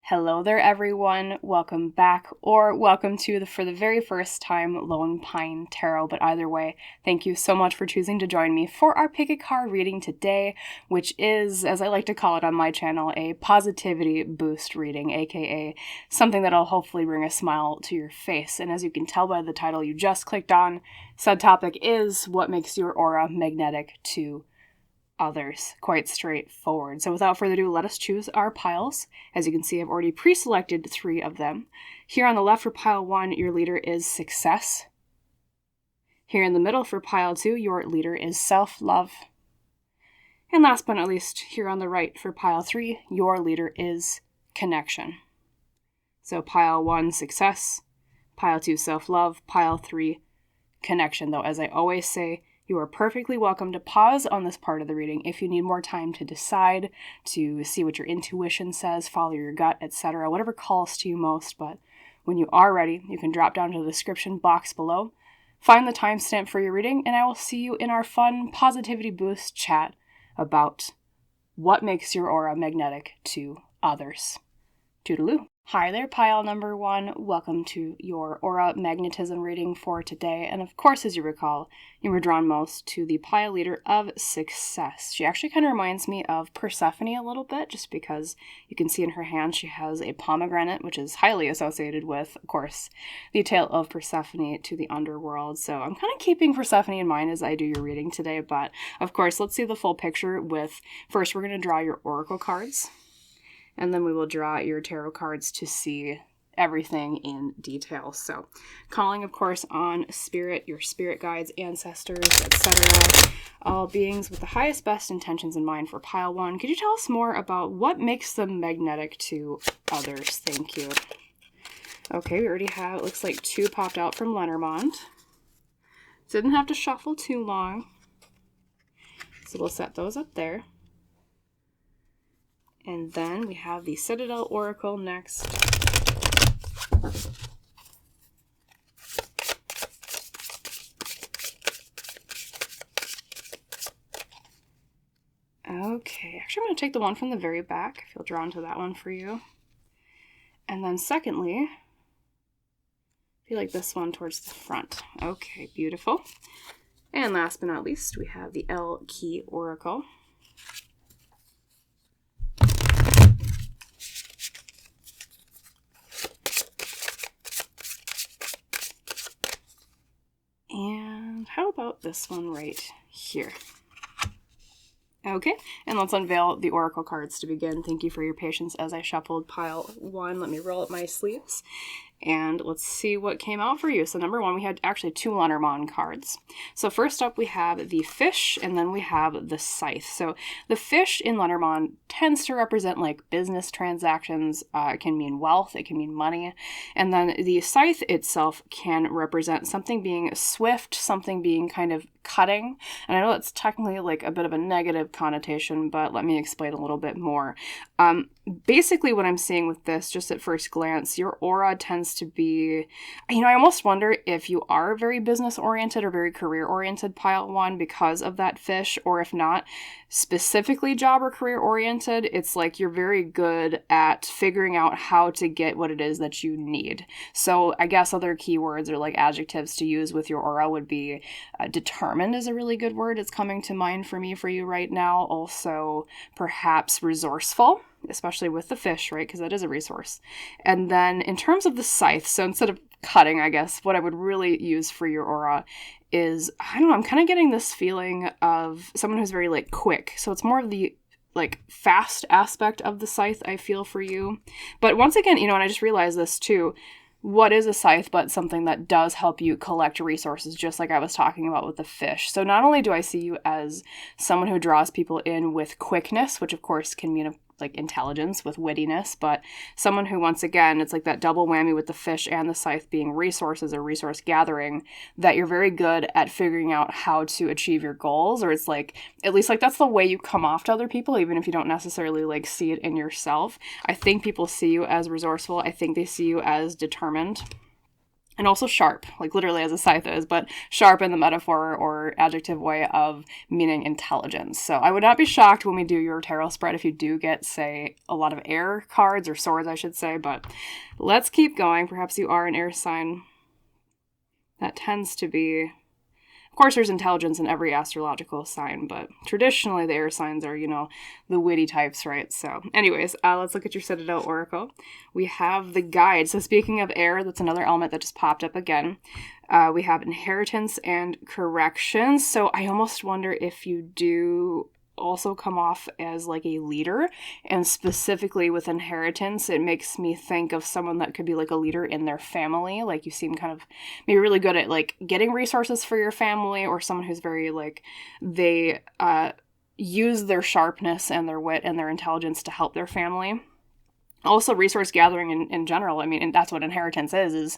Hello there, everyone. Welcome back, or welcome to for the very first time, Lone Pine Tarot. But either way, thank you so much for choosing to join me for our pick a card reading today, which is, as I like to call it on my channel, a positivity boost reading, aka something that'll hopefully bring a smile to your face. And as you can tell by the title you just clicked on, said topic is what makes your aura magnetic to others. Quite straightforward. So without further ado, let us choose our piles. As you can see, I've already pre-selected 3 of them. Here on the left for pile 1, your leader is success. Here in the middle for pile 2, your leader is self-love. And last but not least, here on the right for pile 3, your leader is connection. So pile 1, success. Pile 2, self-love. Pile 3, connection. Though, as I always say, you are perfectly welcome to pause on this part of the reading if you need more time to decide, to see what your intuition says, follow your gut, etc., whatever calls to you most. But when you are ready, you can drop down to the description box below, find the timestamp for your reading, and I will see you in our fun Positivity Boost chat about what makes your aura magnetic to others. Toodaloo. Hi there, pile number 1. Welcome to your aura magnetism reading for today. And of course, as you recall, you were drawn most to the pile leader of success. She actually kind of reminds me of Persephone a little bit, just because you can see in her hand she has a pomegranate, which is highly associated with, of course, the tale of Persephone to the underworld. So I'm kind of keeping Persephone in mind as I do your reading today. But of course, let's see the full picture with, first we're going to draw your oracle cards. And then we will draw your tarot cards to see everything in detail. So, calling, of course, on spirit, your spirit guides, ancestors, etc. All beings with the highest, best intentions in mind for pile 1. Could you tell us more about what makes them magnetic to others? Thank you. Okay, we already have, it looks like 2 popped out from Lenormand. Didn't have to shuffle too long. So we'll set those up there. And then we have the Citadel Oracle next. Okay, actually I'm going to take the one from the very back. I feel drawn to that one for you. And then secondly, I feel like this one towards the front. Okay, beautiful. And last but not least, we have the L Key Oracle. And how about this one right here? Okay, and let's unveil the oracle cards to begin. Thank you for your patience as I shuffled pile 1. Let me roll up my sleeves. And let's see what came out for you. So number 1, we had actually 2 Lenormand cards. So first up we have the fish, and then we have the scythe. So the fish in Lenormand tends to represent like business transactions. It can mean wealth, it can mean money. And then the scythe itself can represent something being swift, something being kind of cutting. And I know that's technically like a bit of a negative connotation, but let me explain a little bit more. Basically what I'm seeing with this, just at first glance, your aura tends to be, I almost wonder if you are very business oriented or very career oriented, pile 1, because of that fish, or if not specifically job or career oriented, it's like you're very good at figuring out how to get what it is that you need. So I guess other keywords or like adjectives to use with your aura would be determined is a really good word. It's coming to mind for me for you right now. Also perhaps resourceful, especially with the fish, right? Because that is a resource. And then in terms of the scythe, so instead of cutting, I guess, what I would really use for your aura is, I don't know, I'm kind of getting this feeling of someone who's very like quick. So it's more of the like fast aspect of the scythe I feel for you. But once again, and I just realized this too, what is a scythe but something that does help you collect resources, just like I was talking about with the fish. So not only do I see you as someone who draws people in with quickness, which of course can mean like intelligence with wittiness, but someone who, once again, it's like that double whammy with the fish and the scythe being resources or resource gathering, that you're very good at figuring out how to achieve your goals, or it's like, at least like that's the way you come off to other people, even if you don't necessarily like see it in yourself. I think people see you as resourceful. I think they see you as determined. and also sharp, like literally as a scythe is, but sharp in the metaphor or adjective way of meaning intelligence. So I would not be shocked when we do your tarot spread if you do get, say, a lot of air cards, or swords, I should say, but let's keep going. Perhaps you are an air sign. That tends to be... Of course, there's intelligence in every astrological sign, but traditionally the air signs are, the witty types, right? So anyways, let's look at your Citadel Oracle. We have the guide. So speaking of air, that's another element that just popped up again. We have inheritance and correction. So I almost wonder if you do also come off as like a leader, and specifically with inheritance, it makes me think of someone that could be like a leader in their family. Like you seem kind of maybe really good at like getting resources for your family, or someone who's very like they use their sharpness and their wit and their intelligence to help their family. Also resource gathering in general. I mean, and that's what inheritance is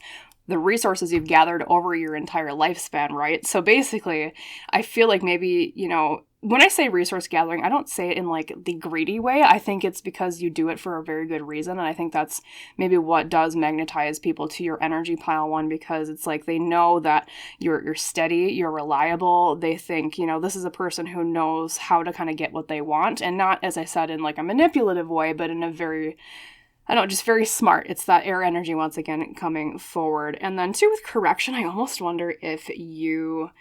the resources you've gathered over your entire lifespan, right? So basically, I feel like maybe, when I say resource gathering, I don't say it in like the greedy way. I think it's because you do it for a very good reason. And I think that's maybe what does magnetize people to your energy pile one, because it's like they know that you're steady, you're reliable. They think, this is a person who knows how to kind of get what they want. And not, as I said, in like a manipulative way, but in a very, just very smart. It's that air energy once again coming forward. And then too, with correction, I almost wonder if you...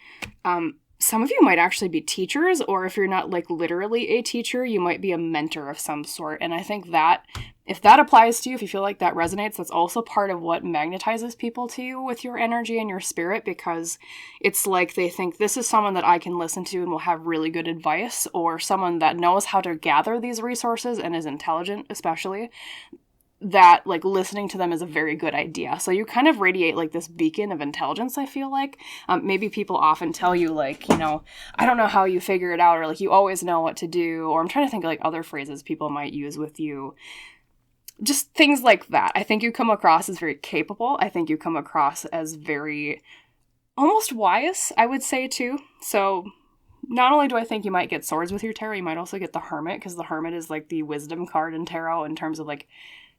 some of you might actually be teachers, or if you're not like literally a teacher, you might be a mentor of some sort. And I think that if that applies to you, if you feel like that resonates, that's also part of what magnetizes people to you with your energy and your spirit, because it's like they think this is someone that I can listen to and will have really good advice, or someone that knows how to gather these resources and is intelligent, especially, that like listening to them is a very good idea. So you kind of radiate like this beacon of intelligence, I feel like. Maybe people often tell you like, I don't know how you figure it out, or like you always know what to do, or I'm trying to think of like other phrases people might use with you. Just things like that. I think you come across as very capable. I think you come across as very almost wise, I would say too. So not only do I think you might get swords with your tarot, you might also get the Hermit, because the Hermit is like the wisdom card in tarot in terms of like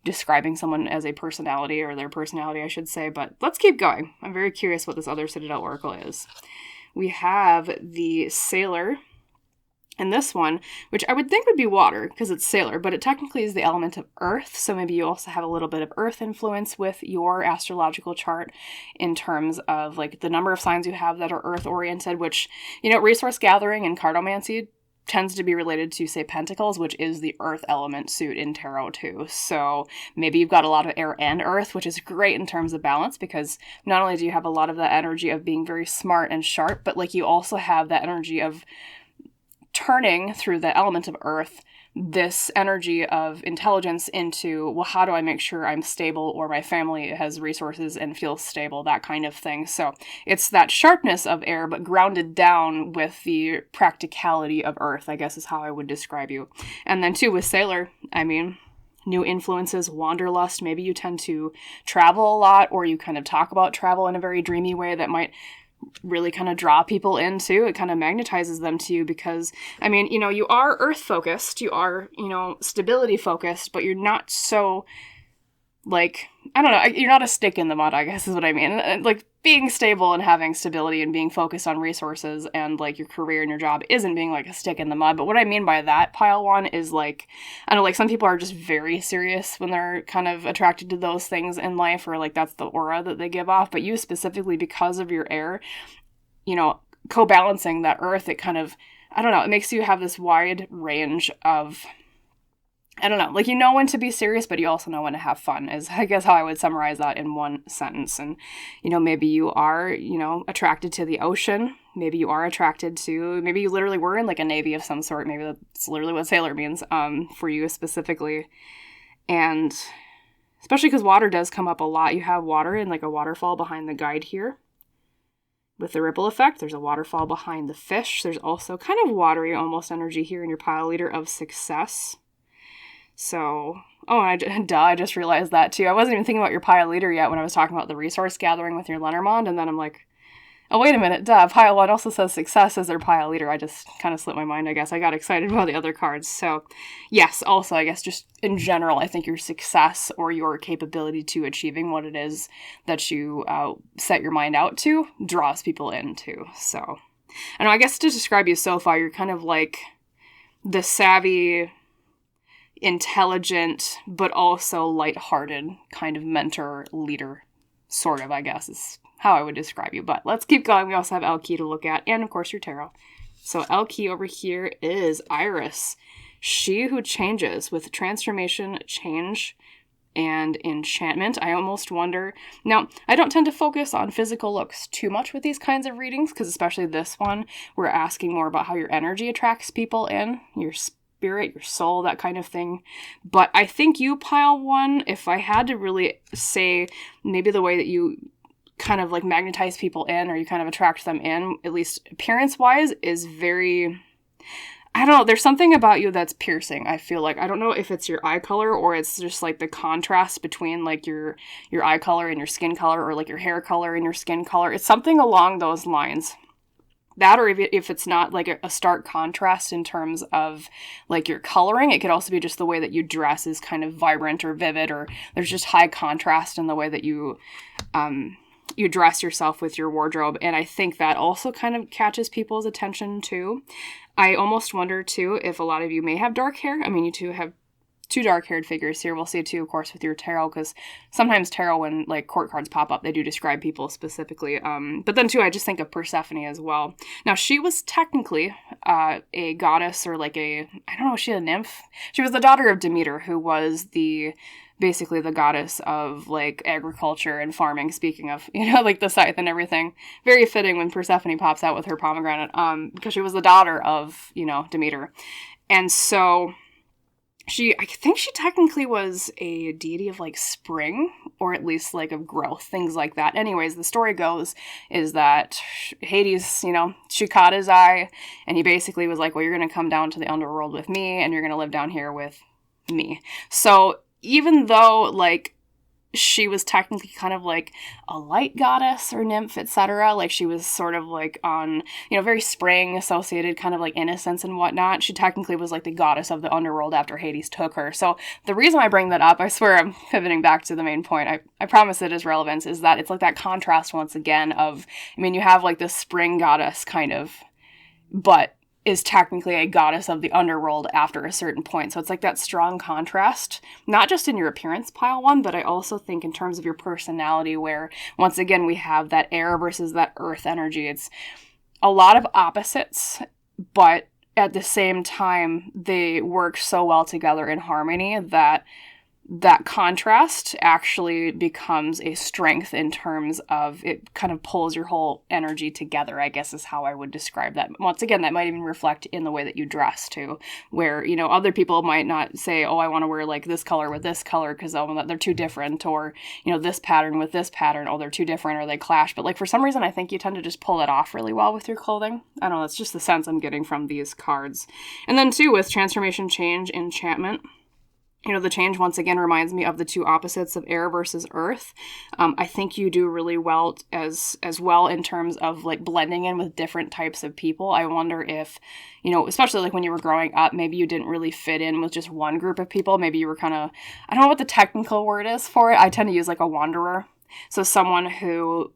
describing someone as a personality, or their personality, I should say. But let's keep going. I'm very curious what this other Citadel Oracle is. We have the Sailor in this one, which I would think would be water because it's sailor, but it technically is the element of earth. So maybe you also have a little bit of earth influence with your astrological chart in terms of like the number of signs you have that are earth oriented, which, resource gathering and cartomancy tends to be related to, say, Pentacles, which is the earth element suit in tarot too. So maybe you've got a lot of air and earth, which is great in terms of balance, because not only do you have a lot of that energy of being very smart and sharp, but like you also have that energy of turning through the element of earth this energy of intelligence into, well, how do I make sure I'm stable, or my family has resources and feels stable, that kind of thing. So it's that sharpness of air, but grounded down with the practicality of earth, I guess is how I would describe you. And then too, with Sailor, new influences, wanderlust. Maybe you tend to travel a lot, or you kind of talk about travel in a very dreamy way that might really kind of draw people into. It kind of magnetizes them to you because, you are earth focused, you are, stability focused, but you're not so, like, I don't know, you're not a stick in the mud, I guess is what I mean. And, like, being stable and having stability and being focused on resources and, like, your career and your job isn't being, like, a stick in the mud. But what I mean by that, pile one, is, like, I know, like, some people are just very serious when they're kind of attracted to those things in life, or, like, that's the aura that they give off. But you specifically, because of your air, co-balancing that earth, it kind of, I don't know, it makes you have this wide range of, I don't know, like, when to be serious, but you also know when to have fun, is, I guess, how I would summarize that in one sentence. And, maybe you are, attracted to the ocean. Maybe you are attracted to, maybe you literally were in, like, a navy of some sort. Maybe that's literally what sailor means, for you specifically. And especially because water does come up a lot. You have water in, like, a waterfall behind the guide here. With the ripple effect, there's a waterfall behind the fish. There's also kind of watery almost energy here in your pile leader of success. So, I just realized that too. I wasn't even thinking about your pile leader yet when I was talking about the resource gathering with your Lenormand, and then I'm like, Oh, wait a minute. Duh. Pile 1 also says success as their pile leader. I just kind of slipped my mind, I guess. I got excited about the other cards. So, yes, also, I guess just in general, I think your success or your capability to achieving what it is that you set your mind out to draws people in, too. So, and I guess to describe you so far, you're kind of like the savvy, intelligent, but also lighthearted kind of mentor leader, sort of, I guess, is how I would describe you. But let's keep going. We also have L key to look at, and of course your tarot. So L key over here is Iris, she who changes with transformation, change, and enchantment. I almost wonder. Now, I don't tend to focus on physical looks too much with these kinds of readings, because especially this one, we're asking more about how your energy attracts people in, your spirit, your soul, that kind of thing. But I think you, pile 1, if I had to really say maybe the way that you kind of like magnetize people in, or you kind of attract them in, at least appearance-wise, is very, I don't know, there's something about you that's piercing, I feel like. I don't know if it's your eye color or it's just like the contrast between like your eye color and your skin color, or like your hair color and your skin color. It's something along those lines. That, or if it's not like a stark contrast in terms of like your coloring, it could also be just the way that you dress is kind of vibrant or vivid, or there's just high contrast in the way that you dress yourself with your wardrobe. And I think that also kind of catches people's attention too. I almost wonder too if a lot of you may have dark hair. I mean, you two have 2 dark-haired figures here. We'll see too, of course, with your tarot, because sometimes tarot, when like court cards pop up, they do describe people specifically. But then too, I just think of Persephone as well. Now, she was technically a goddess, or like I don't know, was she a nymph? She was the daughter of Demeter, who was basically the goddess of like agriculture and farming, speaking of, like the scythe and everything. Very fitting when Persephone pops out with her pomegranate, because she was the daughter of, Demeter. And so I think she technically was a deity of like spring, or at least like of growth, things like that. Anyways, the story goes is that Hades, she caught his eye, and he basically was like, well, you're going to come down to the underworld with me, and you're going to live down here with me. So even though like she was technically kind of like a light goddess or nymph, etc., like she was sort of like on, very spring associated, kind of like innocence and whatnot, she technically was like the goddess of the underworld after Hades took her. So the reason I bring that up, I swear I'm pivoting back to the main point, I promise it is relevance, is that it's like that contrast once again of, you have like this spring goddess kind of, but is technically a goddess of the underworld after a certain point. So it's like that strong contrast, not just in your appearance, pile 1, but I also think in terms of your personality, where once again we have that air versus that earth energy. It's a lot of opposites, but at the same time they work so well together in harmony that contrast actually becomes a strength in terms of it kind of pulls your whole energy together, I guess is how I would describe that. Once again, that might even reflect in the way that you dress too, where, other people might not say, oh, I want to wear like this color with this color because they're too different, or, this pattern with this pattern, oh, they're too different, or they clash. But like for some reason, I think you tend to just pull it off really well with your clothing. I don't know, that's just the sense I'm getting from these cards. And then too, with transformation, change, enchantment, the change once again reminds me of the 2 opposites of air versus earth. I think you do really well as well in terms of like blending in with different types of people. I wonder if, especially like when you were growing up, maybe you didn't really fit in with just one group of people. Maybe you were kind of, I don't know what the technical word is for it. I tend to use like a wanderer. So someone who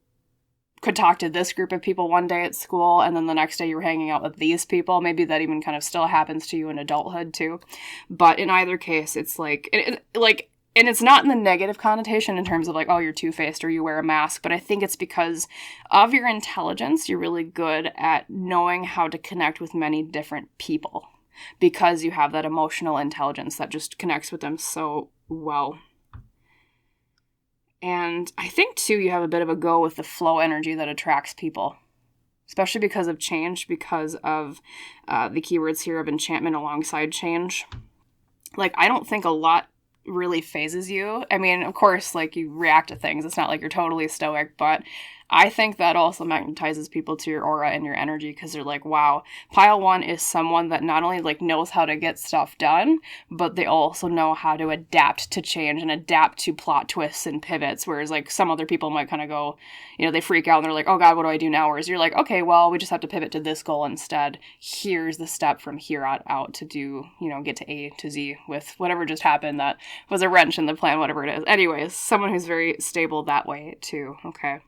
could talk to this group of people one day at school, and then the next day you were hanging out with these people. Maybe that even kind of still happens to you in adulthood too. But in either case, it's like, and it's not in the negative connotation in terms of like, oh, you're two-faced or you wear a mask, but I think it's because of your intelligence, you're really good at knowing how to connect with many different people, because you have that emotional intelligence that just connects with them so well. And I think, too, you have a bit of a go with the flow energy that attracts people, especially because of change, because of the keywords here of enchantment alongside change. Like, I don't think a lot really phases you. I mean, of course, like, you react to things. It's not like you're totally stoic, but I think that also magnetizes people to your aura and your energy because they're like, wow, pile one is someone that not only like knows how to get stuff done, but they also know how to adapt to change and adapt to plot twists and pivots. Whereas like some other people might kind of go, they freak out and they're like, oh God, what do I do now? Whereas you're like, okay, well, we just have to pivot to this goal instead. Here's the step from here on out to do, get to A to Z with whatever just happened that was a wrench in the plan, whatever it is. Anyways, someone who's very stable that way too. Okay.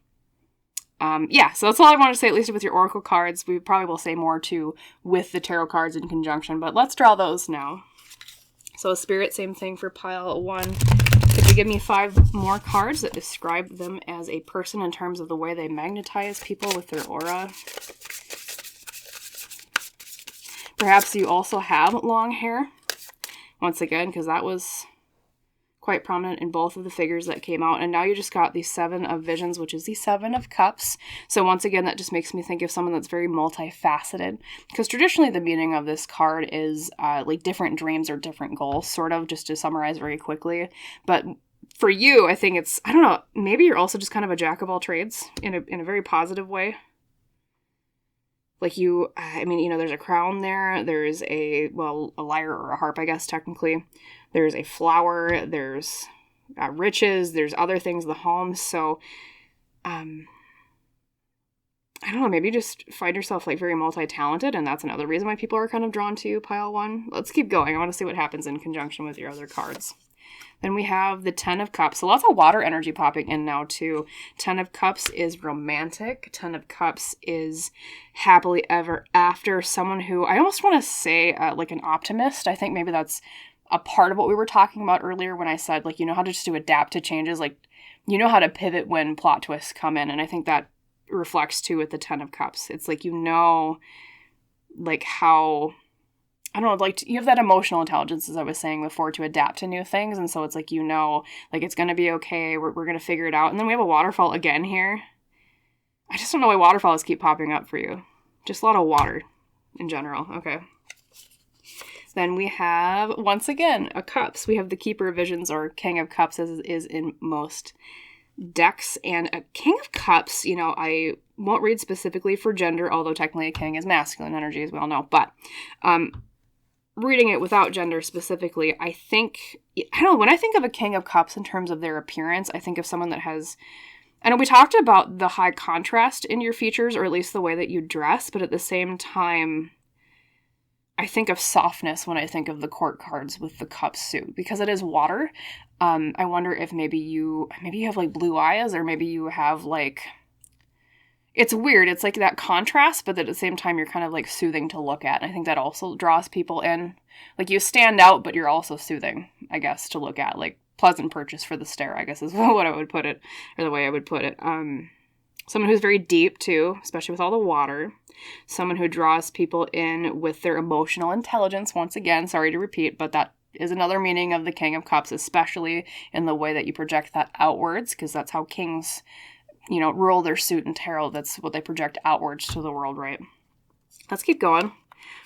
So that's all I want to say, at least with your oracle cards. We probably will say more too with the tarot cards in conjunction, but let's draw those now. So Spirit, same thing for pile one. Could you give me 5 more cards that describe them as a person in terms of the way they magnetize people with their aura? Perhaps you also have long hair, once again, because that was quite prominent in both of the figures that came out. And now you just got the 7 of Visions, which is the 7 of Cups. So once again, that just makes me think of someone that's very multifaceted. Because traditionally the meaning of this card is like different dreams or different goals, sort of, just to summarize very quickly. But for you, I think it's, I don't know, maybe you're also just kind of a jack of all trades in a very positive way. Like you, there's a crown there, there's a lyre or a harp, I guess, technically. There's a flower, there's riches, there's other things, the home. So, I don't know, maybe you just find yourself like very multi-talented, and that's another reason why people are kind of drawn to you, pile one. Let's keep going. I want to see what happens in conjunction with your other cards. Then we have the 10 of Cups. So lots of water energy popping in now too. 10 of Cups is romantic. 10 of Cups is happily ever after. Someone who, I almost want to say like an optimist. I think maybe that's a part of what we were talking about earlier when I said like, how to just to adapt to changes. Like, how to pivot when plot twists come in. And I think that reflects too with the 10 of Cups. It's like, like how... I don't know, like, you have that emotional intelligence, as I was saying before, to adapt to new things. And so it's like, like, it's going to be okay. We're going to figure it out. And then we have a waterfall again here. I just don't know why waterfalls keep popping up for you. Just a lot of water in general. Okay. Then we have, once again, a Cups. We have the Keeper of Visions, or King of Cups, as is in most decks. And a King of Cups, I won't read specifically for gender, although technically a king is masculine energy, as we all know. But, reading it without gender specifically, I don't know, when I think of a King of Cups in terms of their appearance, I think of someone that has, I know we talked about the high contrast in your features, or at least the way that you dress, but at the same time, I think of softness when I think of the court cards with the cup suit, because it is water. I wonder if maybe you have like blue eyes, or maybe you have like, it's weird. It's like that contrast, but at the same time, you're kind of like soothing to look at. And I think that also draws people in. Like you stand out, but you're also soothing, I guess, to look at. Like pleasant purchase for the stare, I guess is what I would put it, or the way I would put it. Someone who's very deep too, especially with all the water. Someone who draws people in with their emotional intelligence. Once again, sorry to repeat, but that is another meaning of the King of Cups, especially in the way that you project that outwards, because that's how kings roll their suit in tarot. That's what they project outwards to the world, right? Let's keep going.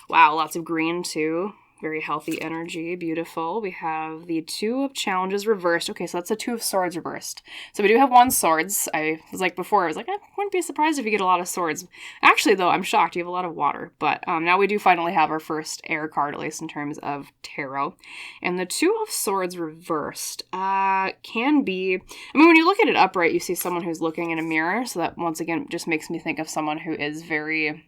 Wow, lots of green too. Very healthy energy. Beautiful. We have the 2 of Challenges reversed. Okay, so that's the 2 of Swords reversed. So we do have 1 swords. I was like before, I was like, I wouldn't be surprised if you get a lot of swords. Actually, though, I'm shocked. You have a lot of water. But now we do finally have our first air card, at least in terms of tarot. And the 2 of Swords reversed can be... when you look at it upright, you see someone who's looking in a mirror. So that, once again, just makes me think of someone who is very...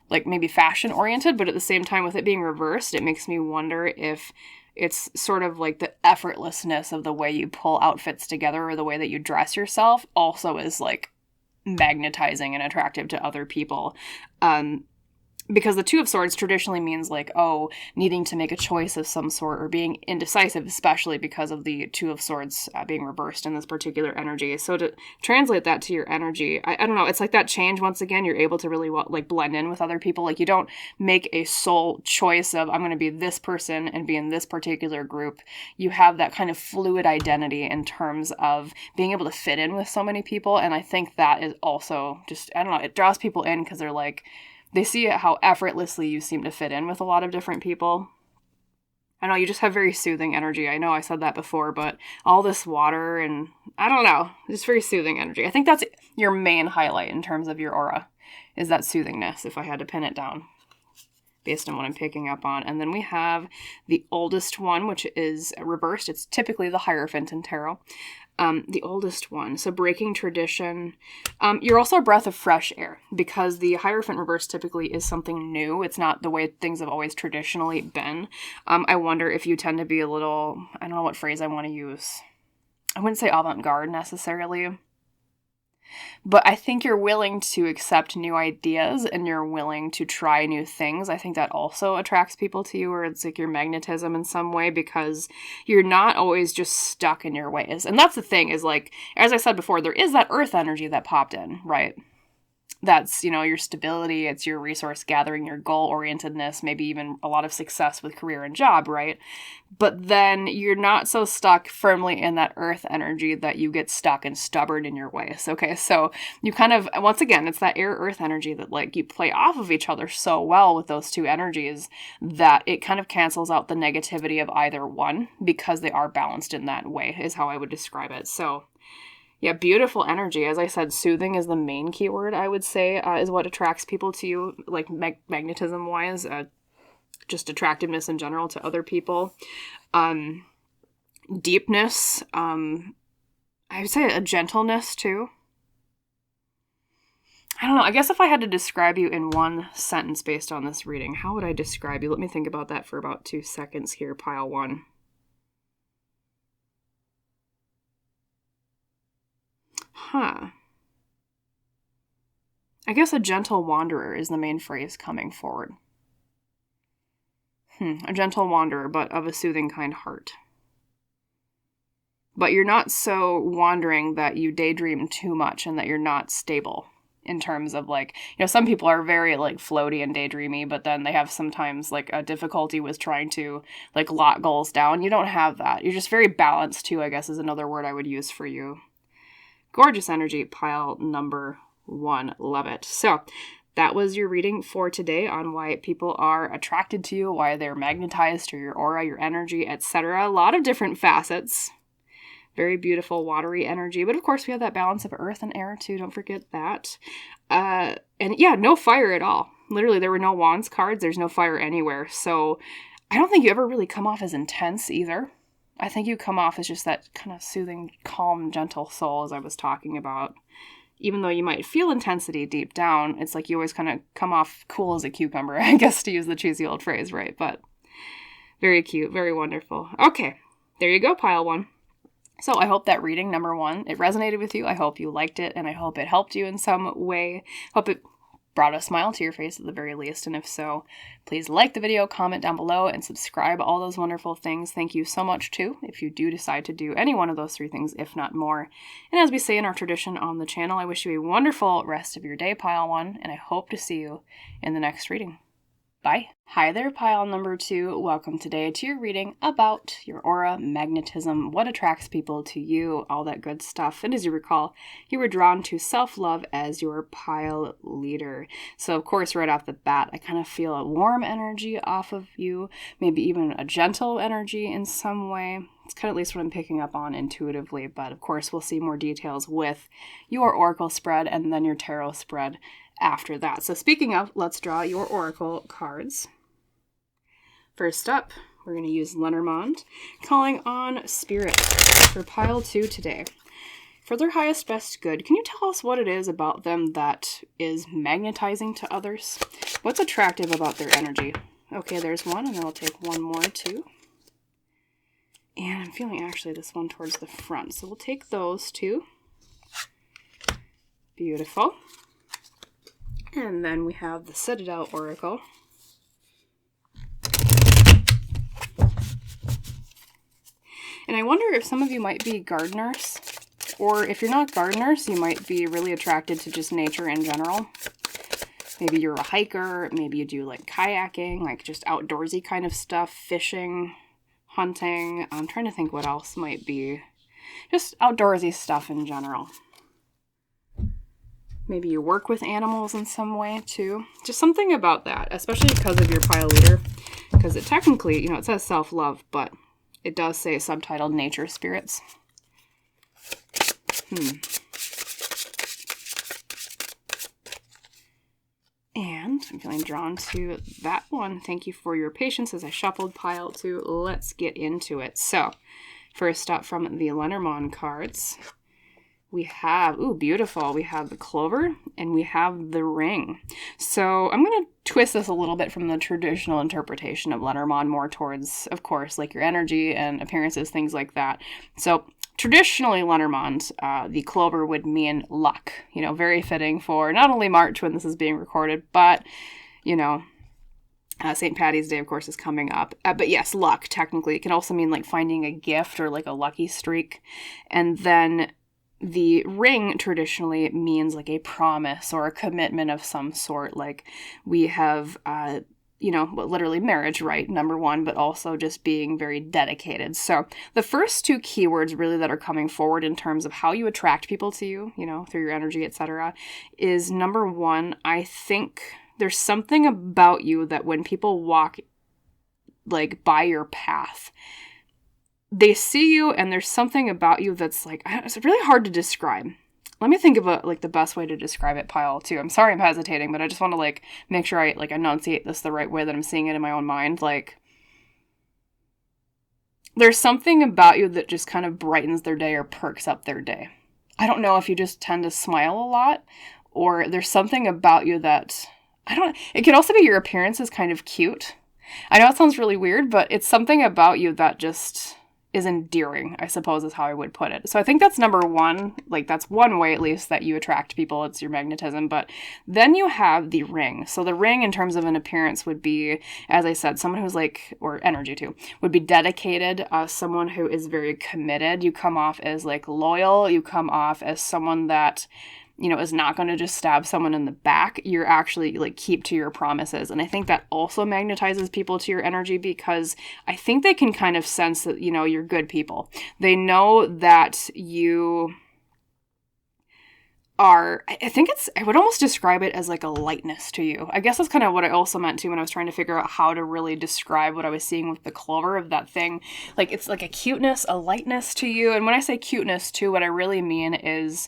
like maybe fashion oriented, but at the same time with it being reversed, it makes me wonder if it's sort of like the effortlessness of the way you pull outfits together or the way that you dress yourself also is like magnetizing and attractive to other people. Because the 2 of Swords traditionally means like, needing to make a choice of some sort or being indecisive, especially because of the 2 of Swords being reversed in this particular energy. So to translate that to your energy, I don't know, it's like that change, once again, you're able to really like blend in with other people. Like you don't make a sole choice of, I'm going to be this person and be in this particular group. You have that kind of fluid identity in terms of being able to fit in with so many people. And I think that is also just, I don't know, it draws people in because they're like, they see how effortlessly you seem to fit in with a lot of different people. I know you just have very soothing energy. I know I said that before, but all this water and I don't know, just very soothing energy. I think that's your main highlight in terms of your aura, is that soothingness, if I had to pin it down based on what I'm picking up on. And then we have the oldest one, which is reversed. It's typically the Hierophant in tarot. The oldest one. So breaking tradition. You're also a breath of fresh air, because the Hierophant reverse typically is something new. It's not the way things have always traditionally been. I wonder if you tend to be a little, I don't know what phrase I want to use. I wouldn't say avant-garde necessarily, but I think you're willing to accept new ideas and you're willing to try new things. I think that also attracts people to you, or it's like your magnetism in some way, because you're not always just stuck in your ways. And that's the thing, is like, as I said before, there is that earth energy that popped in, right? That's, your stability, it's your resource gathering, your goal-orientedness, maybe even a lot of success with career and job, right? But then you're not so stuck firmly in that earth energy that you get stuck and stubborn in your ways, okay? So you kind of, once again, it's that air-earth energy that, like, you play off of each other so well with those two energies that it kind of cancels out the negativity of either one, because they are balanced in that way, is how I would describe it. So yeah, beautiful energy. As I said, soothing is the main keyword, I would say, is what attracts people to you, like magnetism-wise, just attractiveness in general to other people. Deepness, I would say a gentleness, too. I don't know, I guess if I had to describe you in one sentence based on this reading, how would I describe you? Let me think about that for about 2 seconds here, pile one. I guess a gentle wanderer is the main phrase coming forward. A gentle wanderer, but of a soothing kind heart. But you're not so wandering that you daydream too much and that you're not stable in terms of, like, some people are very, like, floaty and daydreamy, but then they have sometimes, like, a difficulty with trying to, like, lock goals down. You don't have that. You're just very balanced, too, I guess is another word I would use for you. Gorgeous energy, pile number one. Love it. So that was your reading for today on why people are attracted to you, why they're magnetized to your aura, your energy, etc. A lot of different facets. Very beautiful, watery energy. But of course, we have that balance of earth and air too. Don't forget that. And yeah, no fire at all. Literally, there were no wands cards. There's no fire anywhere. So I don't think you ever really come off as intense either. I think you come off as just that kind of soothing, calm, gentle soul, as I was talking about. Even though you might feel intensity deep down, it's like you always kind of come off cool as a cucumber, I guess, to use the cheesy old phrase, right? But very cute, very wonderful. Okay, there you go, pile one. So I hope that reading, number one, it resonated with you. I hope you liked it, and I hope it helped you in some way. Hope it brought a smile to your face at the very least, and if so, please like the video, comment down below, and subscribe, all those wonderful things. Thank you so much too if you do decide to do any one of those 3 things, if not more. And as we say in our tradition on the channel, I wish you a wonderful rest of your day, pile one, and I hope to see you in the next reading. Bye. Hi there, pile number 2. Welcome today to your reading about your aura, magnetism, what attracts people to you, all that good stuff. And as you recall, you were drawn to self-love as your pile leader. So of course, right off the bat, I kind of feel a warm energy off of you, maybe even a gentle energy in some way. It's kind of at least what I'm picking up on intuitively, but of course, we'll see more details with your oracle spread and then your tarot spread after that. So speaking of, let's draw your oracle cards. First up, we're going to use Lenormand, calling on Spirit for pile 2 today. For their highest best good, can you tell us what it is about them that is magnetizing to others? What's attractive about their energy? Okay, there's one, and then I'll take one more too. And I'm feeling actually this one towards the front, so we'll take those two. Beautiful. And then we have the Citadel Oracle. And I wonder if some of you might be gardeners, or if you're not gardeners, you might be really attracted to just nature in general. Maybe you're a hiker, maybe you do like kayaking, like just outdoorsy kind of stuff, fishing, hunting. I'm trying to think what else might be. Just outdoorsy stuff in general. Maybe you work with animals in some way too. Just something about that, especially because of your pile leader. because it technically, it says self-love, but it does say subtitled nature spirits. And I'm feeling drawn to that one. Thank you for your patience as I shuffled pile 2. Let's get into it. So, first up from the Lenormand cards, we have, beautiful, we have the Clover and we have the Ring. So I'm going to twist this a little bit from the traditional interpretation of Lenormand more towards, of course, like your energy and appearances, things like that. So traditionally, Lenormand, the Clover would mean luck, very fitting for not only March when this is being recorded, but, St. Paddy's Day, of course, is coming up. But yes, luck, technically. It can also mean like finding a gift or like a lucky streak. And then the ring traditionally means like a promise or a commitment of some sort. Like we have, literally marriage, right? Number one, but also just being very dedicated. So the first 2 keywords really that are coming forward in terms of how you attract people to you, through your energy, etc., is number 1, I think there's something about you that when people walk like by your path, they see you and there's something about you that's like, it's really hard to describe. Let me think of the best way to describe it, pile 2. I'm sorry I'm hesitating, but I just want to make sure I enunciate this the right way that I'm seeing it in my own mind. Like, there's something about you that just kind of brightens their day or perks up their day. I don't know if you just tend to smile a lot, or there's something about you that, it could also be your appearance is kind of cute. I know it sounds really weird, but it's something about you that just is endearing, I suppose is how I would put it. So I think that's number 1. Like, that's one way, at least, that you attract people. It's your magnetism. But then you have the ring. So the ring, in terms of an appearance, would be, as I said, someone who's or energy too, would be dedicated, someone who is very committed. You come off as, loyal. You come off as someone that, is not going to just stab someone in the back. You're actually, keep to your promises. And I think that also magnetizes people to your energy, because I think they can kind of sense that, you're good people. They know that you are, I would almost describe it as a lightness to you. I guess that's kind of what I also meant too when I was trying to figure out how to really describe what I was seeing with the Clover of that thing. It's like a cuteness, a lightness to you. And when I say cuteness too, what I really mean is,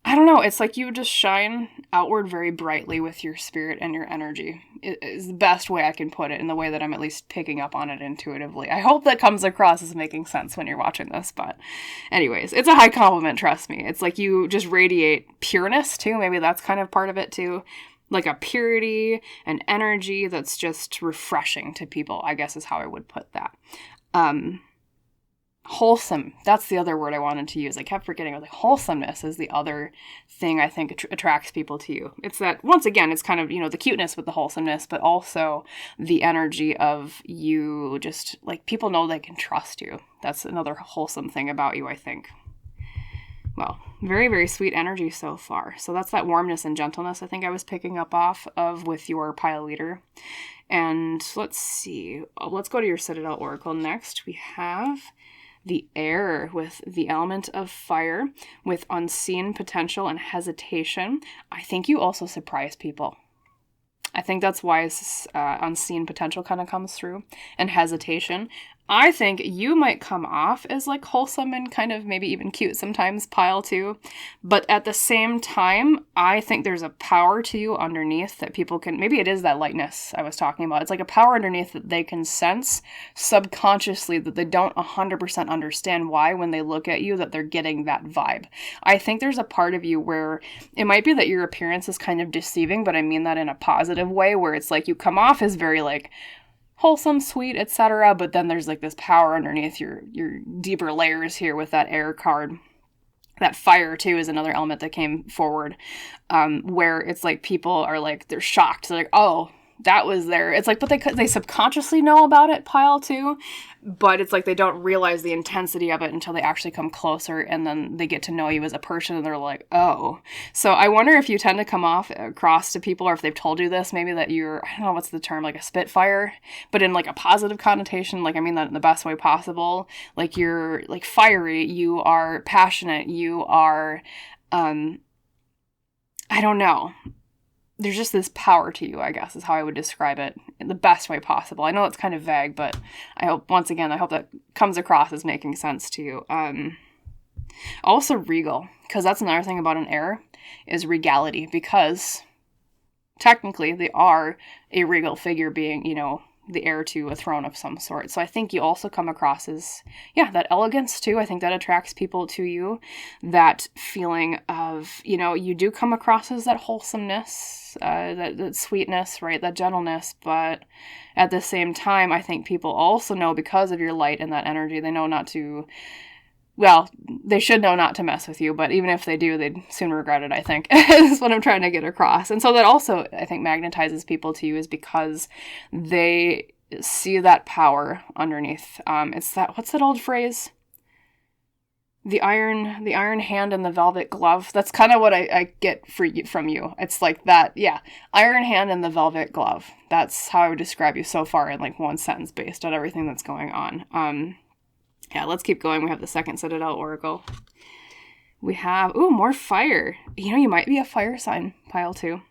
I don't know, it's like you just shine outward very brightly with your spirit and your energy. It is the best way I can put it, in the way that I'm at least picking up on it intuitively. I hope that comes across as making sense when you're watching this, but anyways, it's a high compliment, trust me. It's like you just radiate pureness too, maybe that's kind of part of it too. Like a purity and energy that's just refreshing to people, I guess is how I would put that. Wholesome, that's the other word I wanted to use. I kept forgetting. Wholesomeness is the other thing I think attracts people to you. It's that, once again, it's kind of, the cuteness with the wholesomeness, but also the energy of you just, people know they can trust you. That's another wholesome thing about you, I think. Well, very, very sweet energy so far. So that's that warmness and gentleness I think I was picking up off of with your pile leader. And let's see. Let's go to your Citadel Oracle next. We have the Air with the element of fire, with unseen potential and hesitation. I think you also surprise people. I think that's why unseen potential kind of comes through, and hesitation. I think you might come off as wholesome and kind of maybe even cute sometimes, pile 2. But at the same time, I think there's a power to you underneath that people can, maybe it is that lightness I was talking about. It's like a power underneath that they can sense subconsciously, that they don't 100% understand why when they look at you, that they're getting that vibe. I think there's a part of you where it might be that your appearance is kind of deceiving, but I mean that in a positive way, where it's you come off as very wholesome, sweet, etc. But then there's this power underneath your deeper layers here with that Air card. That fire too is another element that came forward, where it's people are they're shocked. They're oh, that was there. It's but they subconsciously know about it, pile 2, but it's they don't realize the intensity of it until they actually come closer, and then they get to know you as a person, and they're oh. So I wonder if you tend to come off across to people, or if they've told you this, maybe that you're, I don't know what's the term, a spitfire, but in a positive connotation, I mean that in the best way possible. You're fiery, you are passionate, you are, I don't know. there's just this power to you, I guess, is how I would describe it in the best way possible. I know it's kind of vague, but I hope that comes across as making sense to you. Also regal, because that's another thing about an heir, is regality, because technically they are a regal figure, being, the heir to a throne of some sort. So I think you also come across as, that elegance too. I think that attracts people to you. That feeling of, you do come across as that wholesomeness, that sweetness, right? That gentleness. But at the same time, I think people also know, because of your light and that energy, they know not to, well, they should know not to mess with you, but even if they do, they'd soon regret it, I think, is what I'm trying to get across. And so that also, I think, magnetizes people to you, is because they see that power underneath. It's that, what's that old phrase? The iron hand and the velvet glove. That's kind of what I get from you. It's like that, iron hand and the velvet glove. That's how I would describe you so far in like one sentence based on everything that's going on. Let's keep going. We have the second Citadel Oracle. We have, more fire. You might be a fire sign pile too.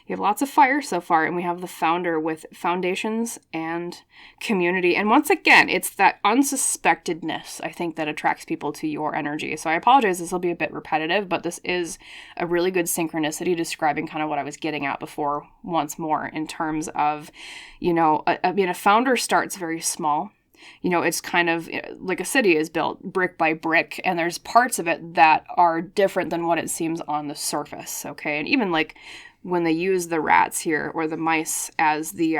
You have lots of fire so far, and we have the Founder with foundations and community. And once again, it's that unsuspectedness, I think, that attracts people to your energy. So I apologize, this will be a bit repetitive, but this is a really good synchronicity describing kind of what I was getting at before once more, in terms of, a founder starts very small. It's kind of like a city is built brick by brick, and there's parts of it that are different than what it seems on the surface, okay? And even like when they use the rats here, or the mice, as the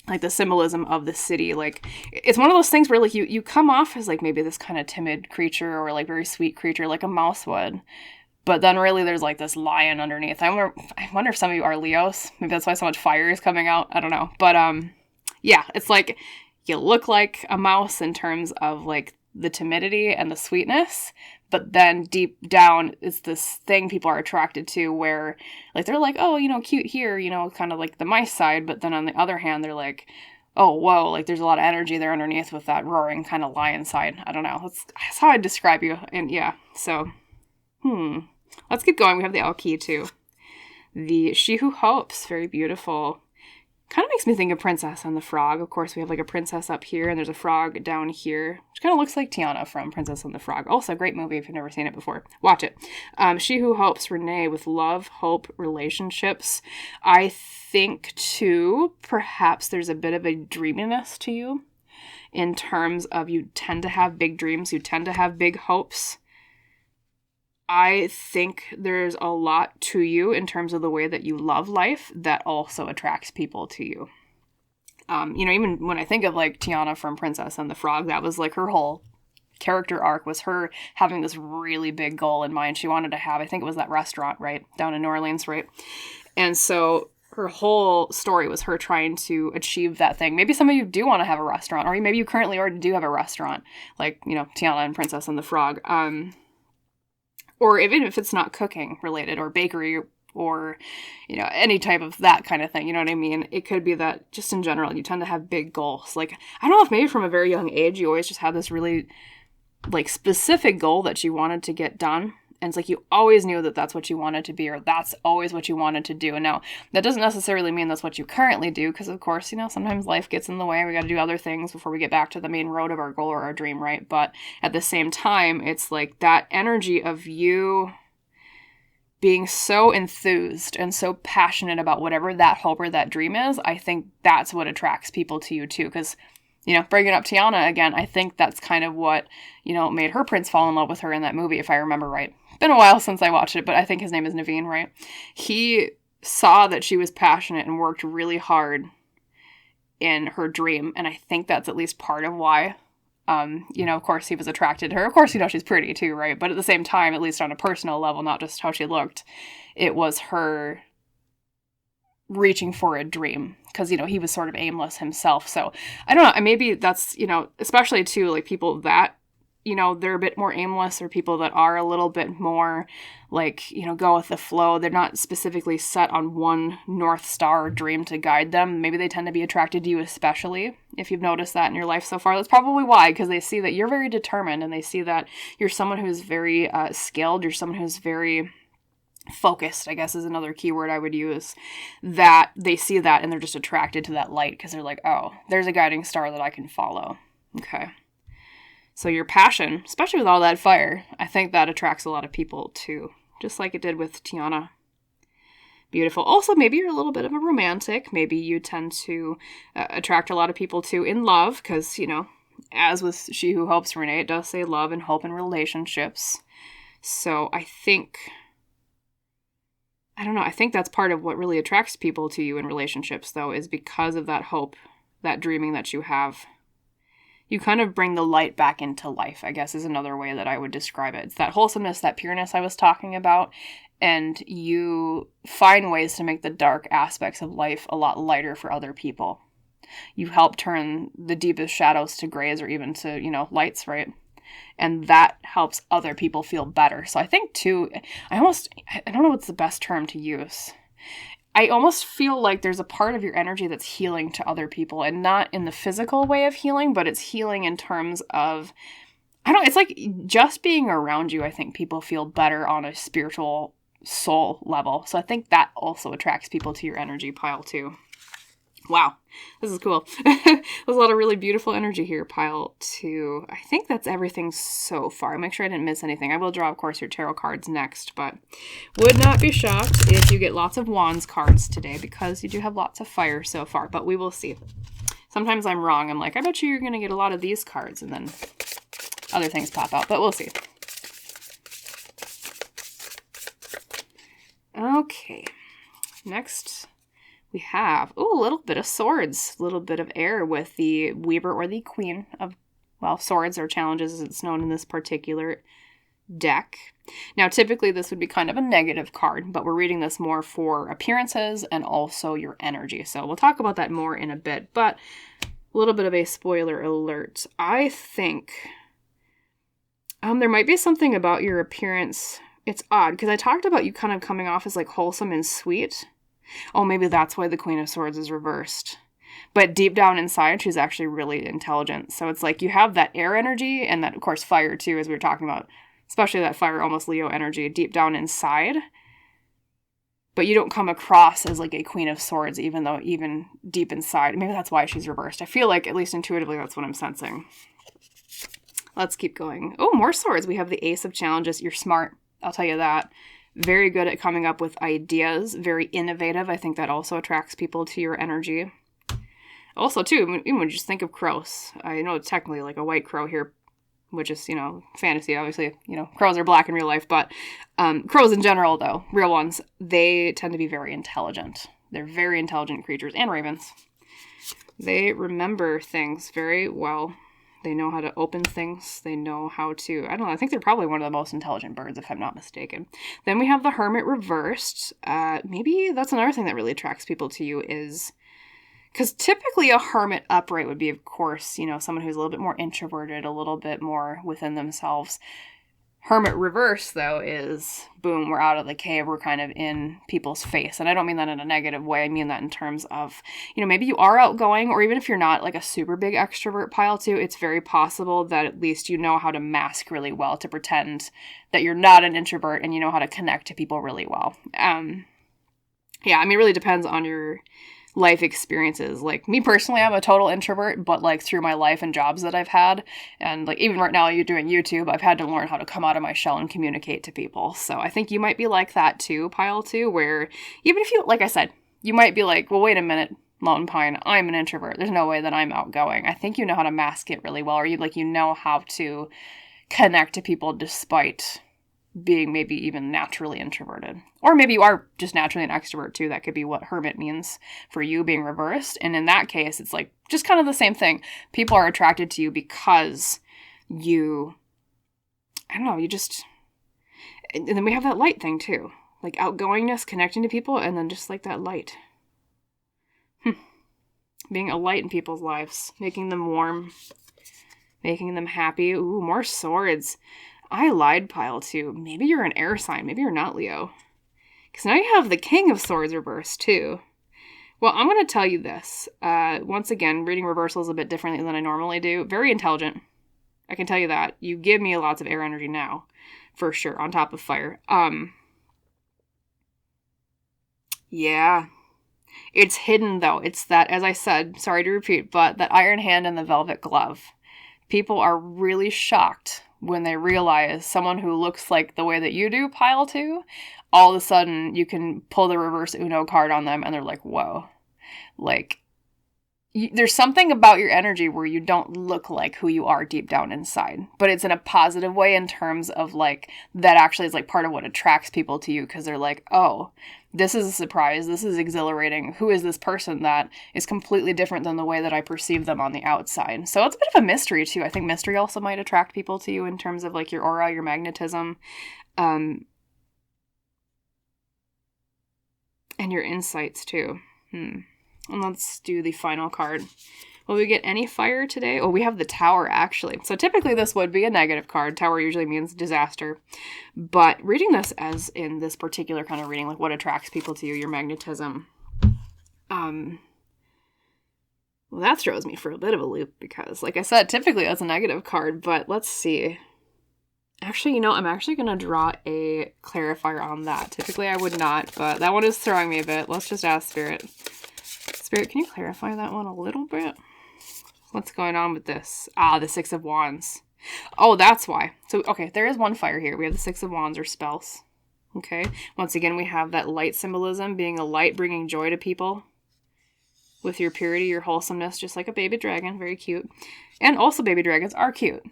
like the symbolism of the city, like it's one of those things where like you come off as like maybe this kind of timid creature, or like very sweet creature, like a mouse would. But then really there's like this lion underneath. I wonder if some of you are Leos. Maybe that's why so much fire is coming out. I don't know. But it's like you look like a mouse in terms of like the timidity and the sweetness, but then deep down it's this thing people are attracted to, where like they're like, oh, cute here, kind of like the mice side, but then on the other hand they're like, oh, whoa, like there's a lot of energy there underneath with that roaring kind of lion side. I don't know, that's how I describe you. And so let's keep going. We have the Alki too. The She Who Hopes, very beautiful. Kind of makes me think of Princess and the Frog. Of course, we have like a princess up here, and there's a frog down here, which kind of looks like Tiana from Princess and the Frog. Also, a great movie if you've never seen it before. Watch it. She Who Hopes, Renee, with love, hope, relationships. I think, too, perhaps there's a bit of a dreaminess to you, in terms of you tend to have big dreams, you tend to have big hopes. I think there's a lot to you in terms of the way that you love life that also attracts people to you. Even when I think of like Tiana from Princess and the Frog, that was like her whole character arc, was her having this really big goal in mind. She wanted to have, I think it was that restaurant, right? Down in New Orleans, right? And so her whole story was her trying to achieve that thing. Maybe some of you do want to have a restaurant, or maybe you currently already do have a restaurant, like, Tiana and Princess and the Frog. Or even if it's not cooking related, or bakery, or, any type of that kind of thing, you know what I mean? It could be that just in general, you tend to have big goals. Like, I don't know if maybe from a very young age, you always just have this really, like, specific goal that you wanted to get done. And it's like you always knew that that's what you wanted to be, or that's always what you wanted to do. And now, that doesn't necessarily mean that's what you currently do, because, of course, sometimes life gets in the way. We got to do other things before we get back to the main road of our goal or our dream, right? But at the same time, it's like that energy of you being so enthused and so passionate about whatever that hope or that dream is. I think that's what attracts people to you, too, because bringing up Tiana again, I think that's kind of what, made her prince fall in love with her in that movie, if I remember right. Been a while since I watched it, but I think his name is Naveen, right? He saw that she was passionate and worked really hard in her dream, and I think that's at least part of why, of course he was attracted to her. Of course, she's pretty too, right? But at the same time, at least on a personal level, not just how she looked, it was her reaching for a dream, because he was sort of aimless himself. So I don't know, maybe that's especially too, like, people that they're a bit more aimless, or people that are a little bit more like go with the flow. They're not specifically set on one North Star dream to guide them. Maybe they tend to be attracted to you, especially if you've noticed that in your life so far. That's probably why, because they see that you're very determined, and they see that you're someone who's very skilled. You're someone who's very focused, I guess is another keyword I would use, that they see that and they're just attracted to that light because they're like, oh, there's a guiding star that I can follow. Okay. So your passion, especially with all that fire, I think that attracts a lot of people too, just like it did with Tiana. Beautiful. Also, maybe you're a little bit of a romantic. Maybe you tend to attract a lot of people too in love because, you know, as with She Who Hopes, Renee, it does say love and hope in relationships. So I think that's part of what really attracts people to you in relationships, though, is because of that hope, that dreaming that you have. You kind of bring the light back into life, I guess is another way that I would describe it. It's that wholesomeness, that pureness I was talking about, and you find ways to make the dark aspects of life a lot lighter for other people. You help turn the deepest shadows to grays or even to, you know, lights, right? And that helps other people feel better. So I think, too, I don't know what's the best term to use. I almost feel like there's a part of your energy that's healing to other people, and not in the physical way of healing, but it's healing in terms of, it's like just being around you, I think people feel better on a spiritual soul level. So I think that also attracts people to your energy pile, too. Wow, this is cool. There's a lot of really beautiful energy here, pile 2. I think that's everything so far. Make sure I didn't miss anything. I will draw, of course, your tarot cards next, but would not be shocked if you get lots of wands cards today because you do have lots of fire so far, but we will see. Sometimes I'm wrong. I'm like, I bet you're going to get a lot of these cards, and then other things pop out, but we'll see. Okay, next we have, a little bit of swords, a little bit of air with the Weaver or the Queen of, swords or challenges as it's known in this particular deck. Now, typically this would be kind of a negative card, but we're reading this more for appearances and also your energy. So we'll talk about that more in a bit, but a little bit of a spoiler alert. I think there might be something about your appearance. It's odd because I talked about you kind of coming off as like wholesome and sweet. Oh, maybe that's why the Queen of Swords is reversed. But deep down inside, she's actually really intelligent. So it's like you have that air energy and that, of course, fire too, as we were talking about. Especially that fire, almost Leo energy deep down inside. But you don't come across as like a Queen of Swords, even though even deep inside. Maybe that's why she's reversed. I feel like, at least intuitively, that's what I'm sensing. Let's keep going. Oh, more swords. We have the Ace of Challenges. You're smart. I'll tell you that. Very good at coming up with ideas, very innovative. I think that also attracts people to your energy. Also, too, even when you just think of crows, I know it's technically like a white crow here, which is, fantasy, obviously, crows are black in real life, but crows in general, though, real ones, they tend to be very intelligent. They're very intelligent creatures, and ravens. They remember things very well. They know how to open things. They know how to, I think they're probably one of the most intelligent birds, if I'm not mistaken. Then we have the Hermit reversed. Maybe that's another thing that really attracts people to you is, because typically a Hermit upright would be, of course, someone who's a little bit more introverted, a little bit more within themselves. Hermit reverse, though, is, boom, we're out of the cave. We're kind of in people's face. And I don't mean that in a negative way. I mean that in terms of, maybe you are outgoing, or even if you're not like a super big extrovert pile too, it's very possible that at least you know how to mask really well to pretend that you're not an introvert and you know how to connect to people really well. It really depends on your life experiences. Like me personally, I'm a total introvert, but like through my life and jobs that I've had, and like even right now you're doing YouTube, I've had to learn how to come out of my shell and communicate to people. So I think you might be like that too, pile 2, where even if you, like I said, you might be like, well, wait a minute, Lone Pine, I'm an introvert. There's no way that I'm outgoing. I think you know how to mask it really well, or you know how to connect to people despite being maybe even naturally introverted. Or maybe you are just naturally an extrovert too. That could be what Hermit means for you, being reversed. And in that case, it's like just kind of the same thing. People are attracted to you because you just, and then we have that light thing too. Like outgoingness, connecting to people, and then just like that light. Being a light in people's lives, making them warm, making them happy. Ooh, more swords. I lied, pile 2. Maybe you're an air sign. Maybe you're not Leo. Because now you have the King of Swords reversed, too. Well, I'm going to tell you this. Once again, reading reversals a bit differently than I normally do. Very intelligent. I can tell you that. You give me lots of air energy now, for sure, on top of fire. Yeah. It's hidden, though. It's that, as I said, sorry to repeat, but that iron hand and the velvet glove. People are really shocked when they realize someone who looks like the way that you do, pile two, all of a sudden you can pull the reverse Uno card on them and they're like, whoa. Like, there's something about your energy where you don't look like who you are deep down inside, but it's in a positive way in terms of like that actually is like part of what attracts people to you, because they're like, oh, this is a surprise, this is exhilarating, who is this person that is completely different than the way that I perceive them on the outside. So it's a bit of a mystery too. I think mystery also might attract people to you in terms of like your aura, your magnetism, and your insights too. And let's do the final card. Will we get any fire today? Oh, we have the Tower, actually. So typically this would be a negative card. Tower usually means disaster. But reading this as in this particular kind of reading, like what attracts people to you, your magnetism. Well, that throws me for a bit of a loop because, like I said, typically that's a negative card. But let's see. Actually, you know, I'm actually going to draw a clarifier on that. Typically I would not, but that one is throwing me a bit. Let's just ask Spirit. Spirit, can you clarify that one a little bit? What's going on with this? Ah, the Six of Wands. Oh, that's why. So, okay, there is one fire here. We have the Six of Wands or spells. Okay. Once again, we have that light symbolism, being a light, bringing joy to people. With your purity, your wholesomeness, just like a baby dragon. Very cute. And also baby dragons are cute.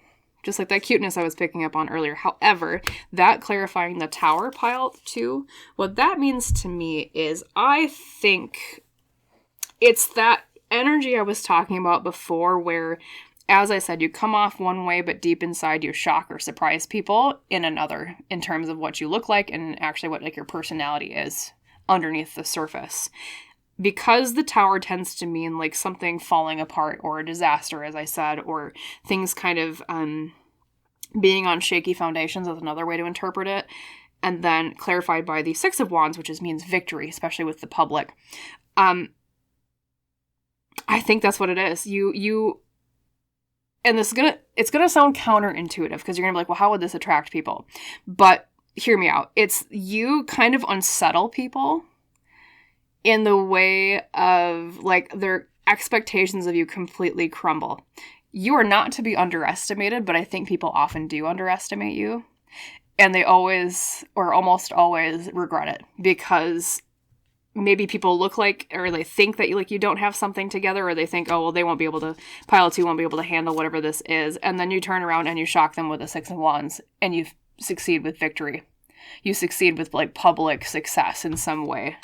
Just like that cuteness I was picking up on earlier. However, that clarifying the Tower pile too, what that means to me is I think it's that energy I was talking about before where, as I said, you come off one way, but deep inside you shock or surprise people in another in terms of what you look like and actually what like your personality is underneath the surface. Because the Tower tends to mean like something falling apart or a disaster, as I said, or things kind of being on shaky foundations is another way to interpret it. And then clarified by the Six of Wands, which means victory, especially with the public. I think that's what it is. You and it's gonna sound counterintuitive because you're gonna be like, well, how would this attract people? But hear me out. It's you kind of unsettle people in the way of like their expectations of you completely crumble. You are not to be underestimated, but I think people often do underestimate you. And they always, or almost always, regret it because maybe people look like, or they think that you don't have something together, or they think, oh, well, they won't be able to, pile two won't be able to handle whatever this is. And then you turn around and you shock them with a Six of Wands and you succeed with victory. You succeed with like public success in some way.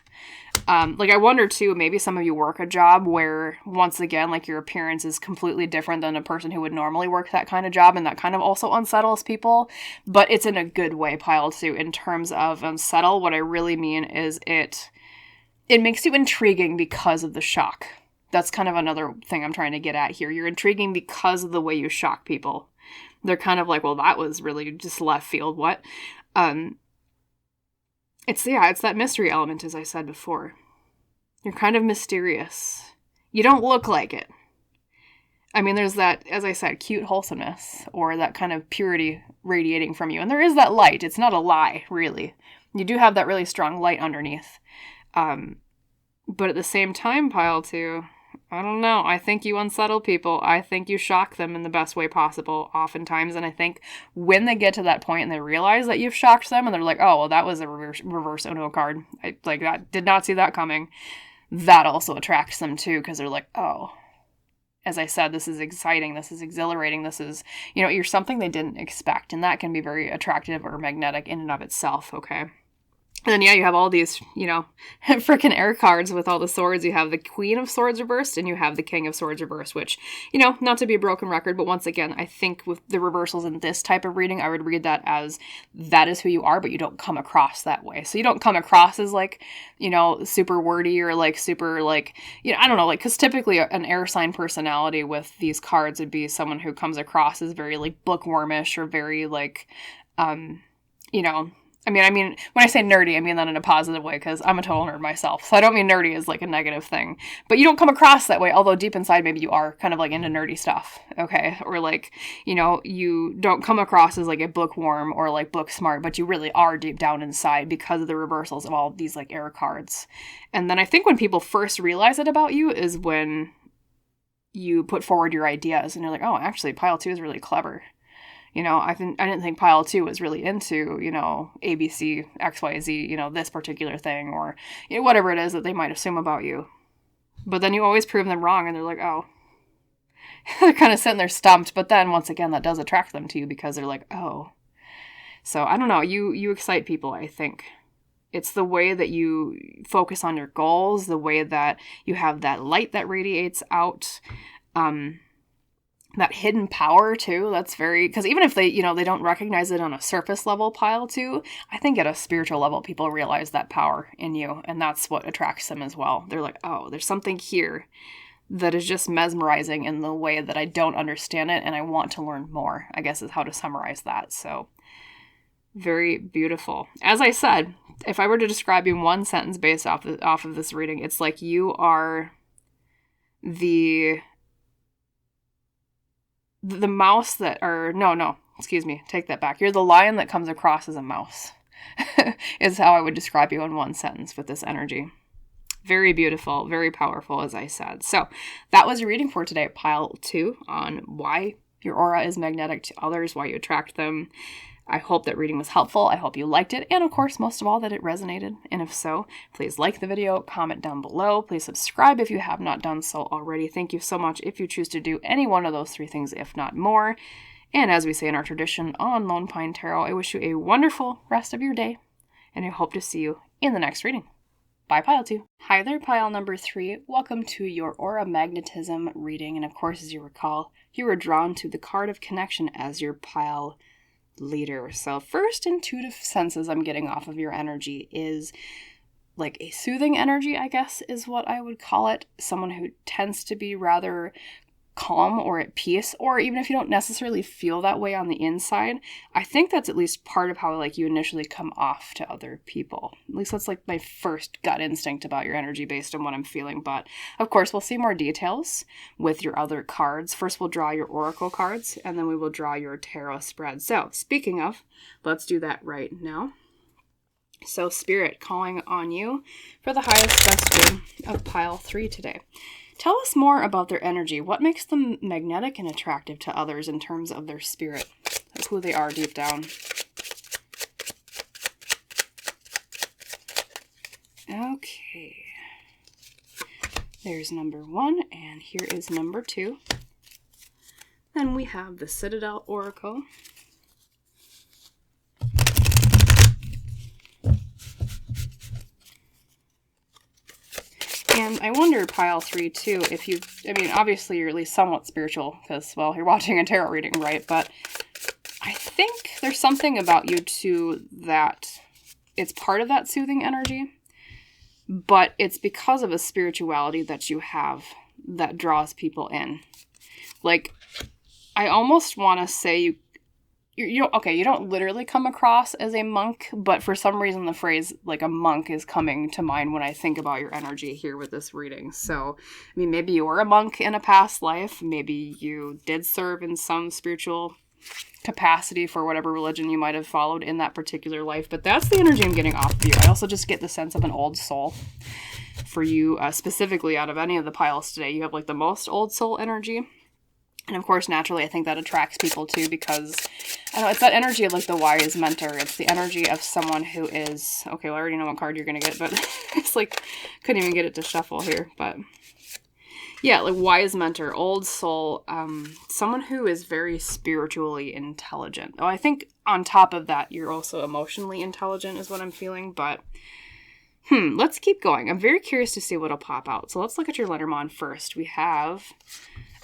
Like I wonder too, maybe some of you work a job where once again, like your appearance is completely different than a person who would normally work that kind of job. And that kind of also unsettles people, but it's in a good way, pile two, in terms of unsettle. What I really mean is it makes you intriguing because of the shock. That's kind of another thing I'm trying to get at here. You're intriguing because of the way you shock people. They're kind of like, well, that was really just left field. What? It's that mystery element, as I said before. You're kind of mysterious. You don't look like it. I mean, there's that, as I said, cute wholesomeness, or that kind of purity radiating from you. And there is that light. It's not a lie, really. You do have that really strong light underneath. But at the same time, pile two, I don't know. I think you unsettle people. I think you shock them in the best way possible oftentimes. And I think when they get to that point and they realize that you've shocked them and they're like, oh, well, that was a reverse Uno card. I like that. Did not see that coming. That also attracts them too, because they're like, oh, as I said, this is exciting. This is exhilarating. This is, you're something they didn't expect. And that can be very attractive or magnetic in and of itself. Okay. And then, you have all these, freaking air cards with all the swords. You have the Queen of Swords reversed and you have the King of Swords reversed, which, not to be a broken record, but once again, I think with the reversals in this type of reading, I would read that as that is who you are, but you don't come across that way. So you don't come across as like, super wordy or like super like, I don't know, like, because typically an air sign personality with these cards would be someone who comes across as very like bookwormish or very like, when I say nerdy, I mean that in a positive way, because I'm a total nerd myself. So I don't mean nerdy as like a negative thing. But you don't come across that way, although deep inside maybe you are kind of like into nerdy stuff, okay? Or like, you don't come across as like a bookworm or like book smart, but you really are deep down inside because of the reversals of all of these like error cards. And then I think when people first realize it about you is when you put forward your ideas and you're like, oh, actually, pile 2 is really clever. I didn't think pile 2 was really into, ABC, XYZ, this particular thing, or whatever it is that they might assume about you. But then you always prove them wrong, and they're like, oh. They're kind of sitting there stumped, but then once again, that does attract them to you because they're like, oh. So I don't know, you excite people, I think. It's the way that you focus on your goals, the way that you have that light that radiates out, that hidden power too. That's very, because even if they, they don't recognize it on a surface level pile 2, I think at a spiritual level, people realize that power in you, and that's what attracts them as well. They're like, oh, there's something here that is just mesmerizing in the way that I don't understand it, and I want to learn more, I guess is how to summarize that. So very beautiful. As I said, if I were to describe you in one sentence based off of this reading, it's like you are the mouse that, or no, excuse me, take that back. You're the lion that comes across as a mouse, is how I would describe you in one sentence with this energy. Very beautiful, very powerful, as I said. So that was your reading for today, pile 2, on why your aura is magnetic to others, why you attract them. I hope that reading was helpful. I hope you liked it. And of course, most of all, that it resonated. And if so, please like the video, comment down below. Please subscribe if you have not done so already. Thank you so much if you choose to do any one of those 3 things, if not more. And as we say in our tradition on Lone Pine Tarot, I wish you a wonderful rest of your day. And I hope to see you in the next reading. Bye, pile 2. Hi there, pile number 3. Welcome to your aura magnetism reading. And of course, as you recall, you were drawn to the card of connection as your pile leader. So first intuitive senses I'm getting off of your energy is like a soothing energy, I guess is what I would call it. Someone who tends to be rather calm or at peace, or even if you don't necessarily feel that way on the inside, I think that's at least part of how like you initially come off to other people. At least that's like my first gut instinct about your energy based on what I'm feeling. But of course, we'll see more details with your other cards. First, we'll draw your oracle cards, and then we will draw your tarot spread. So speaking of, let's do that right now. So Spirit calling on you for the highest best good of pile 3 today. Tell us more about their energy. What makes them magnetic and attractive to others in terms of their spirit, of who they are deep down? Okay. There's number 1, and here is number 2. Then we have the Citadel Oracle. And I wonder, pile 3, too, if you, obviously you're at least somewhat spiritual, because, well, you're watching a tarot reading, right? But I think there's something about you, too, that it's part of that soothing energy, but it's because of a spirituality that you have that draws people in. Like, I almost want to say you don't literally come across as a monk, but for some reason the phrase like a monk is coming to mind when I think about your energy here with this reading. So, maybe you were a monk in a past life. Maybe you did serve in some spiritual capacity for whatever religion you might have followed in that particular life. But that's the energy I'm getting off of you. I also just get the sense of an old soul for you, specifically out of any of the piles today. You have like the most old soul energy. And of course, naturally, I think that attracts people too, because I don't know, it's that energy of like the wise mentor. It's the energy of someone who is, okay, well, I already know what card you're going to get, but it's like, couldn't even get it to shuffle here. But yeah, like wise mentor, old soul, someone who is very spiritually intelligent. Oh, I think on top of that, you're also emotionally intelligent is what I'm feeling, but let's keep going. I'm very curious to see what'll pop out. So let's look at your Lenormand first. We have,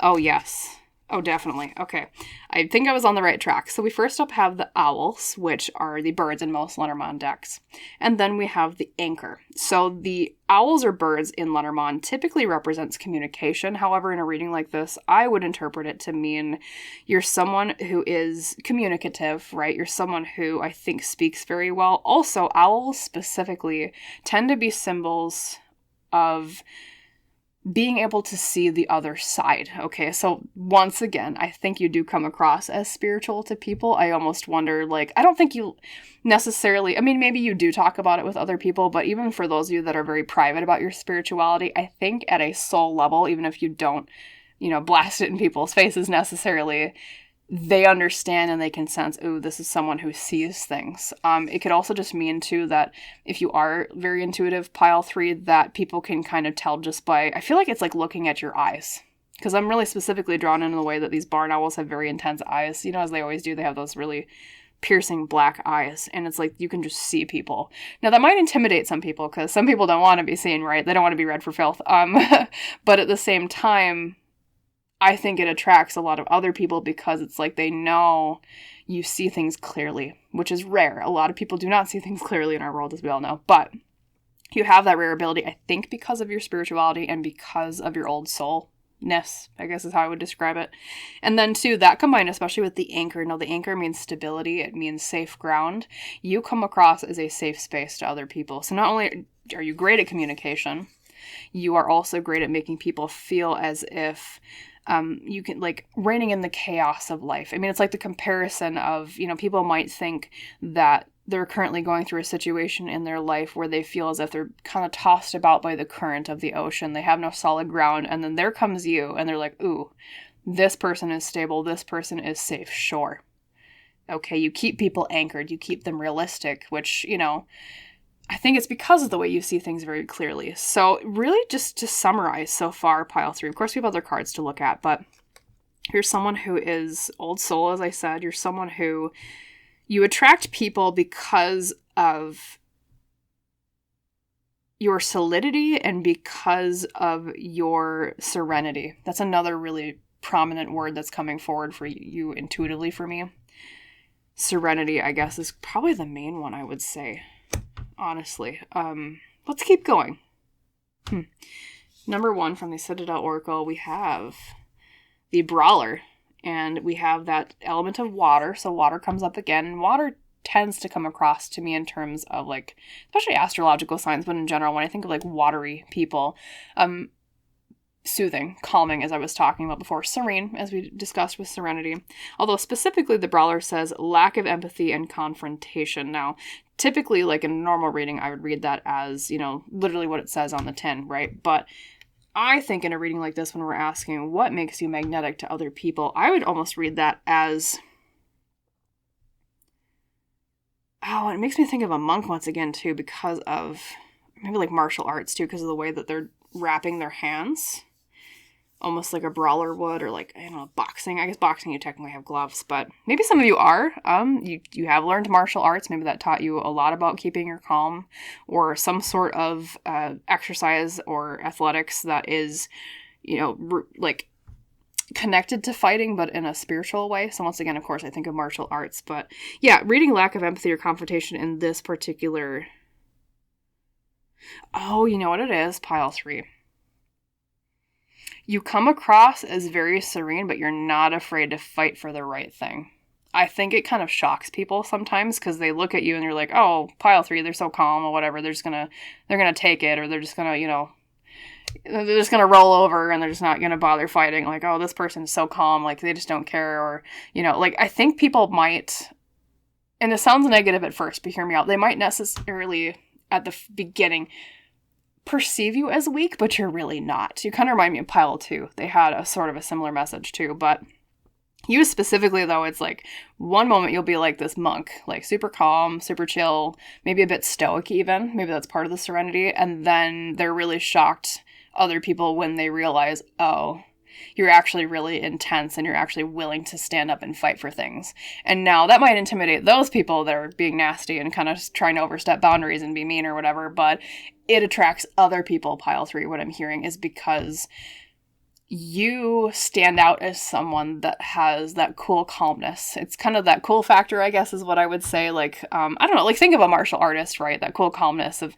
oh yes, Oh, definitely. Okay. I think I was on the right track. So we first up have the owls, which are the birds in most Lenormand decks. And then we have the anchor. So the owls or birds in Lenormand typically represents communication. However, in a reading like this, I would interpret it to mean you're someone who is communicative, right? You're someone who I think speaks very well. Also, owls specifically tend to be symbols of being able to see the other side. Okay, so once again, I think you do come across as spiritual to people. I almost wonder, like, I don't think you necessarily, I mean, maybe you do talk about it with other people, but even for those of you that are very private about your spirituality, I think at a soul level, even if you don't, blast it in people's faces necessarily, they understand and they can sense, ooh, this is someone who sees things. It could also just mean, too, that if you are very intuitive, pile 3, that people can kind of tell just by, I feel like it's like looking at your eyes. Because I'm really specifically drawn into the way that these barn owls have very intense eyes. As they always do, they have those really piercing black eyes. And it's like you can just see people. Now, that might intimidate some people because some people don't want to be seen, right? They don't want to be read for filth. But at the same time, I think it attracts a lot of other people because it's like they know you see things clearly, which is rare. A lot of people do not see things clearly in our world, as we all know. But you have that rare ability, I think, because of your spirituality and because of your old soulness, I guess is how I would describe it. And then, too, that combined especially with the anchor. Now, the anchor means stability. It means safe ground. You come across as a safe space to other people. So not only are you great at communication, you are also great at making people feel as if you can, like, reining in the chaos of life. I mean, it's like the comparison of, people might think that they're currently going through a situation in their life where they feel as if they're kind of tossed about by the current of the ocean. They have no solid ground. And then there comes you and they're like, ooh, this person is stable. This person is safe. Sure. Okay. You keep people anchored. You keep them realistic, which, I think it's because of the way you see things very clearly. So really, just to summarize so far, pile 3, of course we have other cards to look at, but you're someone who is old soul, as I said. You're someone who you attract people because of your solidity and because of your serenity. That's another really prominent word that's coming forward for you intuitively for me. Serenity, I guess, is probably the main one, I would say. Honestly. Let's keep going. Number 1 from the Citadel Oracle, we have the Brawler, and we have that element of water, so water comes up again, and water tends to come across to me in terms of, like, especially astrological signs, but in general, when I think of, like, watery people, soothing, calming, as I was talking about before, serene, as we discussed with serenity, although specifically the Brawler says lack of empathy and confrontation. Now, typically, like in a normal reading, I would read that as, literally what it says on the tin, right? But I think in a reading like this, when we're asking what makes you magnetic to other people, I would almost read that as, it makes me think of a monk once again, too, because of maybe like martial arts, too, because of the way that they're wrapping their hands. Almost like a brawler would, or like, boxing. I guess boxing, you technically have gloves, but maybe some of you are. You have learned martial arts. Maybe that taught you a lot about keeping your calm, or some sort of exercise or athletics that is, like connected to fighting, but in a spiritual way. So once again, of course, I think of martial arts. But yeah, reading lack of empathy or confrontation in this particular... Oh, you know what it is? Pile 3. You come across as very serene, but you're not afraid to fight for the right thing. I think it kind of shocks people sometimes because they look at you and you're like, oh, pile 3, they're so calm or whatever. They're gonna take it, or they're just gonna, they're just gonna roll over and they're just not gonna bother fighting. Like, oh, this person is so calm, like they just don't care, or, like I think people might, and it sounds negative at first, but hear me out. They might necessarily at the beginning perceive you as weak, but you're really not. You kind of remind me of pile 2. They had a sort of a similar message too, but you specifically, though, it's like one moment you'll be like this monk, like super calm, super chill, maybe a bit stoic even. Maybe that's part of the serenity. And then they're really shocked, other people, when they realize, oh, you're actually really intense and you're actually willing to stand up and fight for things. And now that might intimidate those people that are being nasty and kind of trying to overstep boundaries and be mean or whatever, but it attracts other people, pile 3. What I'm hearing is because you stand out as someone that has that cool calmness. It's kind of that cool factor, I guess, is what I would say. Like, I don't know, like think of a martial artist, right? That cool calmness of,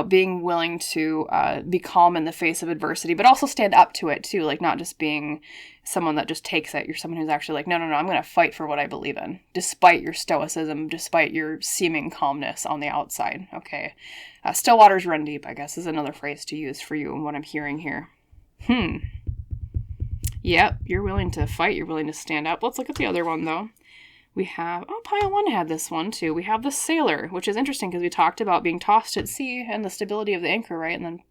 being willing to be calm in the face of adversity, but also stand up to it too. Like, not just being someone that just takes it. You're someone who's actually like, no, I'm going to fight for what I believe in, despite your stoicism, despite your seeming calmness on the outside. Okay. Still waters run deep, I guess, is another phrase to use for you and what I'm hearing here. Yep, you're willing to fight, you're willing to stand up. Let's look at the other one, though. We have, pile 1 had this one, too. We have the sailor, which is interesting because we talked about being tossed at sea and the stability of the anchor, right? And then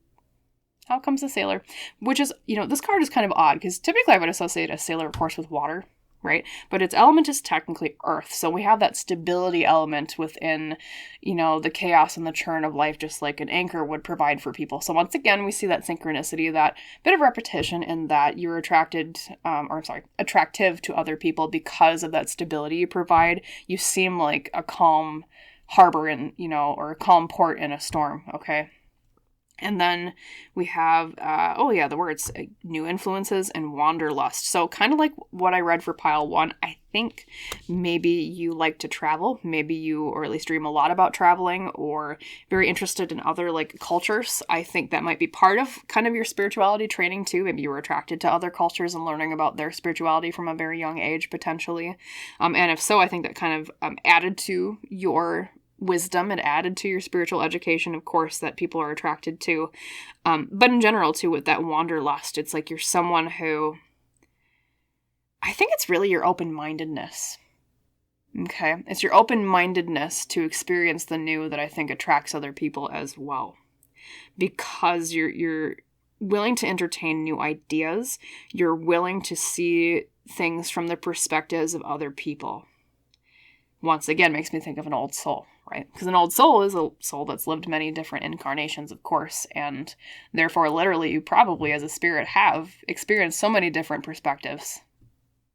out comes the sailor, which is, this card is kind of odd because typically I would associate a sailor, of course, with water, right? But its element is technically earth. So we have that stability element within, the chaos and the churn of life, just like an anchor would provide for people. So once again, we see that synchronicity, that bit of repetition in that you're attractive to other people because of that stability you provide. You seem like a calm harbor or a calm port in a storm, okay? And then we have, the words, new influences and wanderlust. So kind of like what I read for pile 1, I think maybe you like to travel. Maybe you, or at least dream a lot about traveling, or very interested in other like cultures. I think that might be part of kind of your spirituality training too. Maybe you were attracted to other cultures and learning about their spirituality from a very young age, potentially. And if so, I think that kind of added to your wisdom and added to your spiritual education, of course, that people are attracted to. But in general, too, with that wanderlust, it's like you're someone who, I think it's really your open-mindedness. Okay? It's your open-mindedness to experience the new that I think attracts other people as well. Because you're willing to entertain new ideas. You're willing to see things from the perspectives of other people. Once again, makes me think of an old soul, right? Because an old soul is a soul that's lived many different incarnations, of course, and therefore, literally, you probably, as a spirit, have experienced so many different perspectives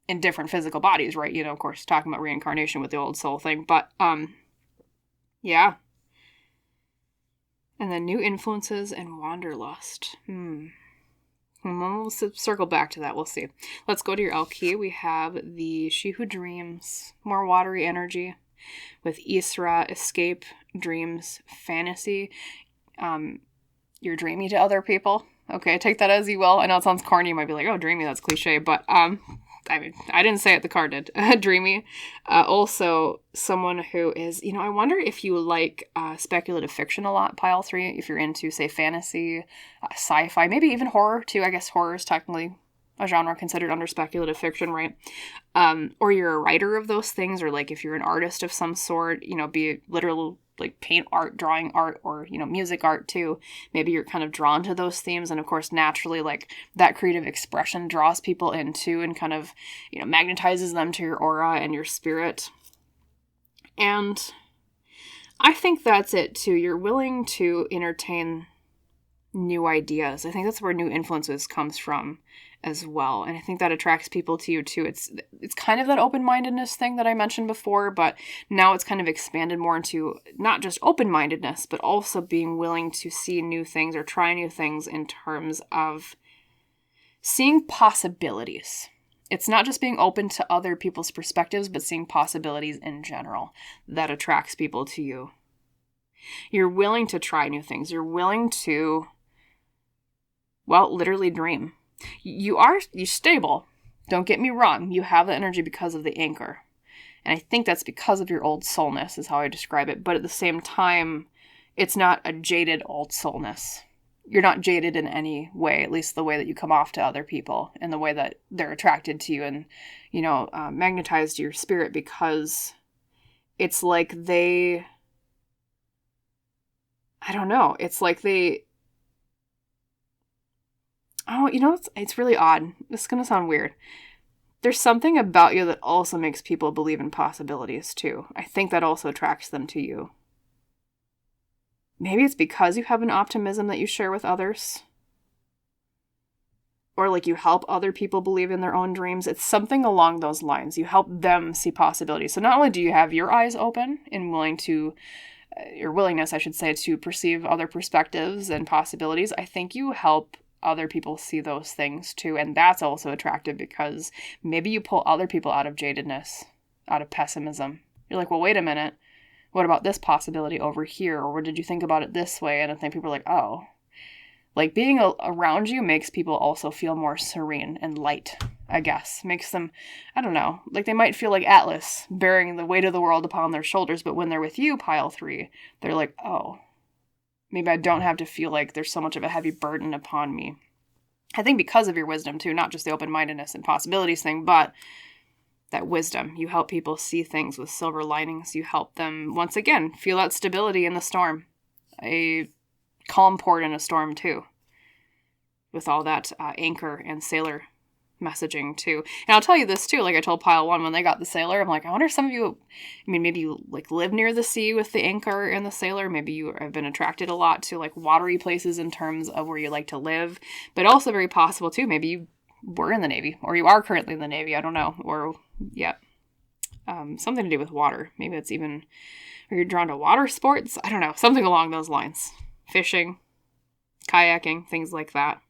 in different physical bodies, right? Of course, talking about reincarnation with the old soul thing, but, yeah. And then new influences and wanderlust. We'll circle back to that. We'll see. Let's go to your L-key. We have the She Who Dreams, more watery energy with Isra, escape, dreams, fantasy. You're dreamy to other people. Okay, take that as you will. I know it sounds corny. You might be like, oh, dreamy, that's cliche. But, I didn't say it, the card did. Dreamy. Also, someone who is, I wonder if you like speculative fiction a lot, pile 3, if you're into, say, fantasy, sci-fi, maybe even horror, too. I guess horror is technically a genre considered under speculative fiction, right? Or you're a writer of those things, or, like, if you're an artist of some sort, be it literal, like, paint art, drawing art, or, music art, too. Maybe you're kind of drawn to those themes, and, of course, naturally, like, that creative expression draws people into and kind of, magnetizes them to your aura and your spirit. And I think that's it, too. You're willing to entertain new ideas. I think that's where new influences comes from as well. And I think that attracts people to you too. It's kind of that open-mindedness thing that I mentioned before, but now it's kind of expanded more into not just open-mindedness, but also being willing to see new things or try new things in terms of seeing possibilities. It's not just being open to other people's perspectives, but seeing possibilities in general that attracts people to you. You're willing to try new things. You're willing to, literally dream. You're stable. Don't get me wrong. You have the energy because of the anchor. And I think that's because of your old soulness is how I describe it. But at the same time, it's not a jaded old soulness. You're not jaded in any way, at least the way that you come off to other people and the way that they're attracted to you and, magnetized to your spirit, because it's like they, I don't know, it's like they, it's really odd. This is going to sound weird. There's something about you that also makes people believe in possibilities, too. I think that also attracts them to you. Maybe it's because you have an optimism that you share with others. Or like you help other people believe in their own dreams. It's something along those lines. You help them see possibilities. So not only do you have your eyes open and your willingness, I should say, to perceive other perspectives and possibilities, I think you help other people see those things too. And that's also attractive because maybe you pull other people out of jadedness, out of pessimism. You're like, well, wait a minute. What about this possibility over here? Or did you think about it this way? And I think people are like, oh. Like, being around you makes people also feel more serene and light, I guess. Makes them, I don't know, like they might feel like Atlas bearing the weight of the world upon their shoulders, but when they're with you, pile 3, they're like, oh, maybe I don't have to feel like there's so much of a heavy burden upon me. I think because of your wisdom, too, not just the open-mindedness and possibilities thing, but that wisdom. You help people see things with silver linings. You help them, once again, feel that stability in the storm. A calm port in a storm, too. With all that anchor and sailor messaging, too. And I'll tell you this, too. Like I told Pile 1 when they got the sailor, I'm like, I wonder if some of you, I mean, maybe you like live near the sea with the anchor and the sailor. Maybe you have been attracted a lot to like watery places in terms of where you like to live. But also very possible, too. Maybe you were in the Navy or you are currently in the Navy. I don't know. Or, yeah. Something to do with water. Maybe it's even, are you drawn to water sports? I don't know. Something along those lines. Fishing, kayaking, things like that.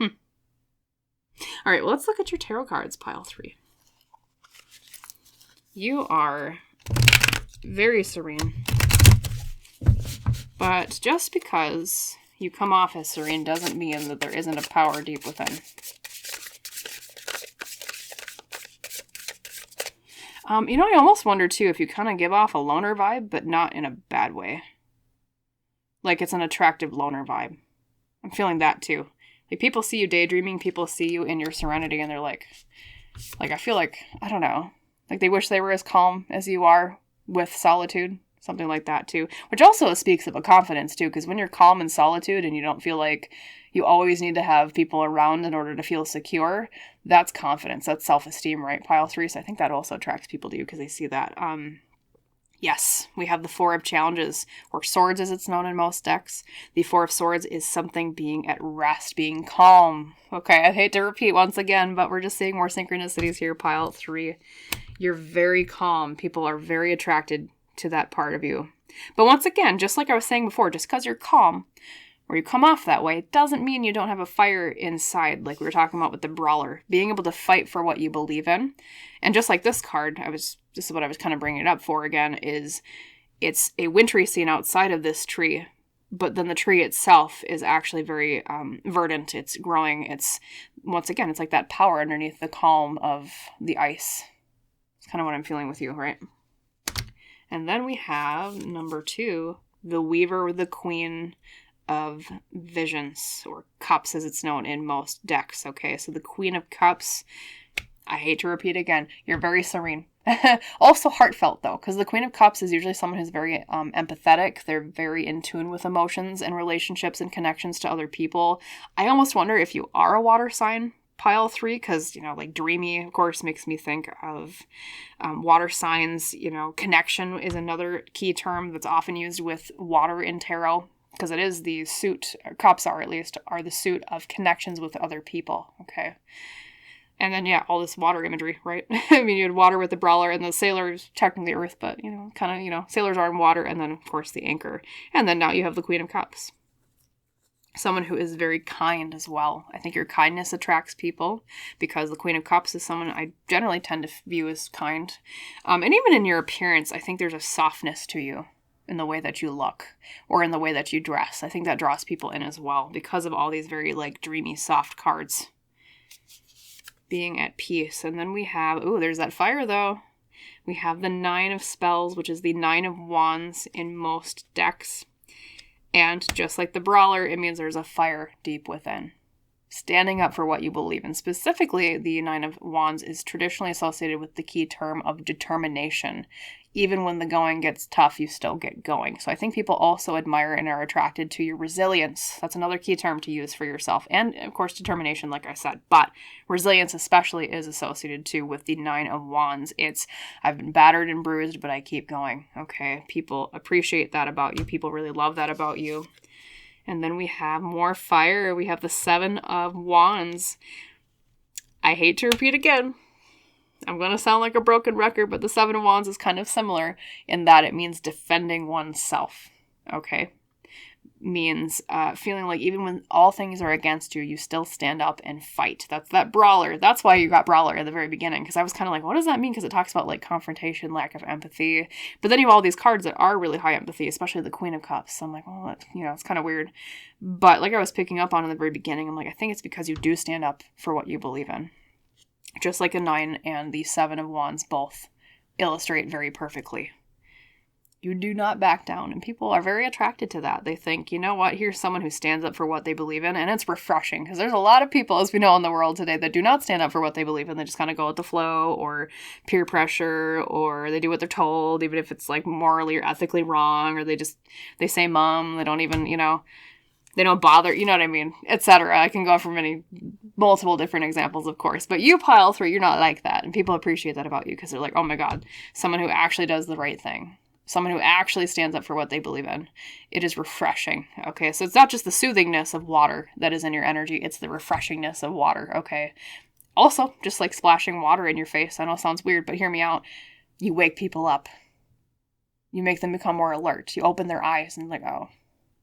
All right, well, let's look at your tarot cards, Pile 3. You are very serene. But just because you come off as serene doesn't mean that there isn't a power deep within. I almost wonder, too, if you kind of give off a loner vibe, but not in a bad way. Like it's an attractive loner vibe. I'm feeling that, too. Like, people see you daydreaming, people see you in your serenity, and they're like, I feel like, I don't know, like they wish they were as calm as you are with solitude, something like that, too. Which also speaks of a confidence, too, because when you're calm in solitude and you don't feel like you always need to have people around in order to feel secure, that's confidence, that's self-esteem, right, Pile 3? So I think that also attracts people to you because they see that. Yes, we have the 4 of Challenges, or Swords as it's known in most decks. The 4 of Swords is something being at rest, being calm. Okay, I hate to repeat once again, but we're just seeing more synchronicities here, Pile 3. You're very calm. People are very attracted to that part of you. But once again, just like I was saying before, just because you're calm, or you come off that way, doesn't mean you don't have a fire inside, like we were talking about with the Brawler. Being able to fight for what you believe in. And just like this card, this is what I was kind of bringing it up for again, is it's a wintry scene outside of this tree, but then the tree itself is actually very verdant. It's growing. It's, once again, it's like that power underneath the calm of the ice. It's kind of what I'm feeling with you, right? And then we have number 2, the Weaver, the Queen of Visions, or Cups as it's known in most decks. Okay, so the Queen of Cups, I hate to repeat again, you're very serene. Also heartfelt, though, because the Queen of Cups is usually someone who's very empathetic. They're very in tune with emotions and relationships and connections to other people. I almost wonder if you are a water sign, Pile 3, because, like dreamy, of course, makes me think of water signs. Connection is another key term that's often used with water in tarot, because it is the suit, or cups are at least, are the suit of connections with other people, okay? And then, yeah, all this water imagery, right? I mean, you had water with the Brawler, and the sailor's technically earth, but, sailors are in water, and then, of course, the anchor. And then now you have the Queen of Cups. Someone who is very kind as well. I think your kindness attracts people, because the Queen of Cups is someone I generally tend to view as kind. And even in your appearance, I think there's a softness to you. In the way that you look or in the way that you dress. I think that draws people in as well because of all these very dreamy, soft cards. Being at peace. And then we have, there's that fire though. We have the 9 of Spells, which is the 9 of Wands in most decks. And just like the Brawler, it means there's a fire deep within. Standing up for what you believe in. Specifically, the 9 of Wands is traditionally associated with the key term of determination. Even when the going gets tough, you still get going. So I think people also admire and are attracted to your resilience. That's another key term to use for yourself. And, of course, determination, like I said. But resilience especially is associated, too, with the 9 of Wands. It's, I've been battered and bruised, but I keep going. Okay, people appreciate that about you. People really love that about you. And then we have more fire. We have the 7 of Wands. I hate to repeat again. I'm going to sound like a broken record, but the 7 of Wands is kind of similar in that it means defending oneself. Okay? means feeling like even when all things are against you, you still stand up and fight. That's that brawler. That's why you got brawler at the very beginning, because I was kind of like, what does that mean? Because it talks about like confrontation, lack of empathy. But then you have all these cards that are really high empathy, especially the Queen of Cups. So I'm like, well, that, it's kind of weird. But like I was picking up on in the very beginning, I'm like, I think it's because you do stand up for what you believe in. Just like a 9 and the 7 of Wands both illustrate very perfectly. You do not back down, and people are very attracted to that. They think, you know what, here's someone who stands up for what they believe in, and it's refreshing, because there's a lot of people, as we know in the world today, that do not stand up for what they believe in. They just kind of go with the flow, or peer pressure, or they do what they're told, even if it's like morally or ethically wrong, or they say mom, they don't even, they don't bother, you know what I mean, etc. I can go for multiple different examples, of course, but you pile 3, you're not like that, and people appreciate that about you, because they're like, oh my god, someone who actually does the right thing. Someone who actually stands up for what they believe in. It is refreshing, okay? So it's not just the soothingness of water that is in your energy, it's the refreshingness of water, okay? Also, just like splashing water in your face, I know it sounds weird, but hear me out. You wake people up. You make them become more alert. You open their eyes and like, oh,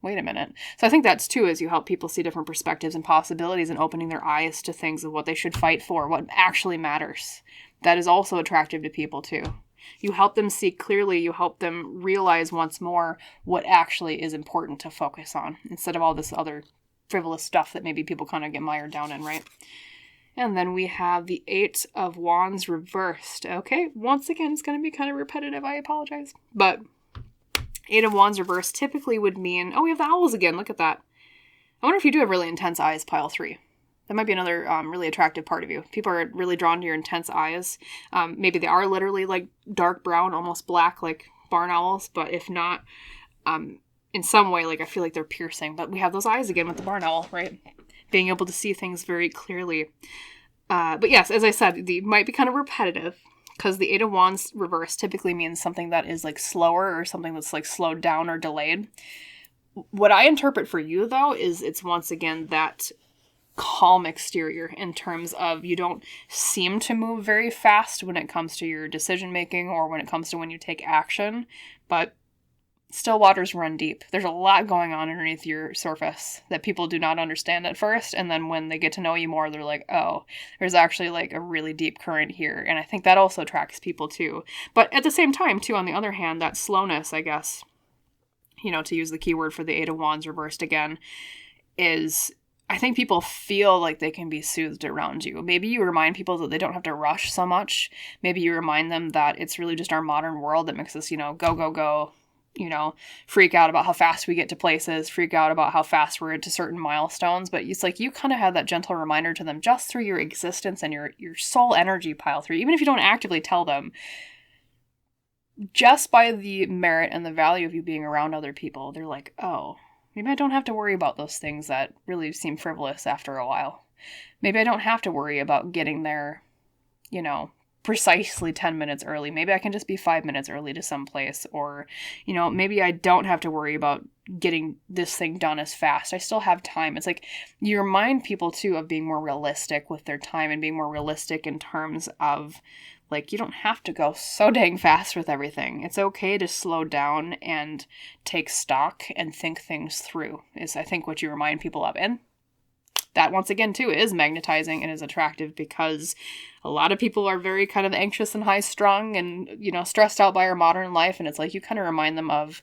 wait a minute. So I think that's too, is you help people see different perspectives and possibilities and opening their eyes to things of what they should fight for, what actually matters. That is also attractive to people too. You help them see clearly, you help them realize once more what actually is important to focus on, instead of all this other frivolous stuff that maybe people kind of get mired down in, right? And then we have the 8 of Wands reversed. Okay, once again, it's going to be kind of repetitive, I apologize. But 8 of Wands reversed typically would mean, oh, we have the owls again, look at that. I wonder if you do have really intense eyes, pile 3. That might be another really attractive part of you. People are really drawn to your intense eyes. Maybe they are literally like dark brown, almost black, like barn owls. But if not, in some way, like I feel like they're piercing. But we have those eyes again with the barn owl, right? Being able to see things very clearly. But yes, as I said, they might be kind of repetitive, because the 8 of Wands reverse typically means something that is like slower, or something that's like slowed down or delayed. What I interpret for you, though, is it's once again that calm exterior, in terms of you don't seem to move very fast when it comes to your decision making, or when it comes to when you take action, but still waters run deep. There's a lot going on underneath your surface that people do not understand at first, and then when they get to know you more, they're like, oh, there's actually like a really deep current here. And I think that also attracts people too. But at the same time too, on the other hand, that slowness, I guess, to use the keyword for the 8 of Wands reversed again, is, I think people feel like they can be soothed around you. Maybe you remind people that they don't have to rush so much. Maybe you remind them that it's really just our modern world that makes us, go, go, go, freak out about how fast we get to places, freak out about how fast we're into certain milestones. But it's like you kind of have that gentle reminder to them just through your existence and your soul energy, pile 3. Even if you don't actively tell them, just by the merit and the value of you being around other people, they're like, oh, maybe I don't have to worry about those things that really seem frivolous after a while. Maybe I don't have to worry about getting there, precisely 10 minutes early. Maybe I can just be 5 minutes early to some place. Or, maybe I don't have to worry about getting this thing done as fast. I still have time. It's like you remind people, too, of being more realistic with their time, and being more realistic in terms of, like, you don't have to go so dang fast with everything. It's okay to slow down and take stock and think things through, is I think what you remind people of. And that, once again, too, is magnetizing and is attractive, because a lot of people are very kind of anxious and high-strung and, stressed out by our modern life. And it's like you kind of remind them of,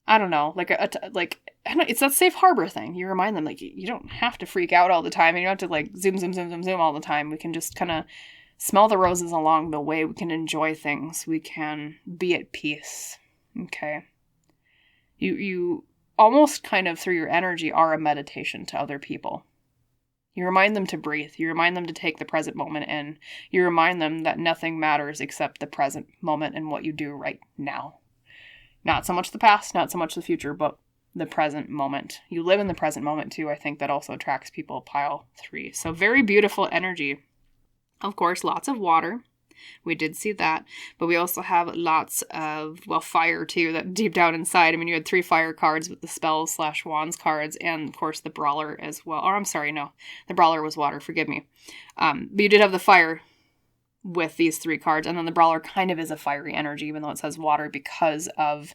I don't know, it's that safe harbor thing. You remind them, like, you don't have to freak out all the time. And you don't have to, like, zoom, zoom, zoom, zoom, zoom all the time. We can just kind of smell the roses along the way. We can enjoy things. We can be at peace. Okay. You almost kind of, through your energy, are a meditation to other people. You remind them to breathe. You remind them to take the present moment in. You remind them that nothing matters except the present moment and what you do right now. Not so much the past, not so much the future, but the present moment. You live in the present moment too. I think that also attracts people, pile 3. So very beautiful energy. Of course, lots of water. We did see that. But we also have lots of, fire too, that deep down inside. I mean, you had 3 fire cards with the spells / wands cards, and of course the brawler as well. Or I'm sorry, no. The brawler was water, forgive me. But you did have the fire with these 3 cards, and then the brawler kind of is a fiery energy, even though it says water, because of,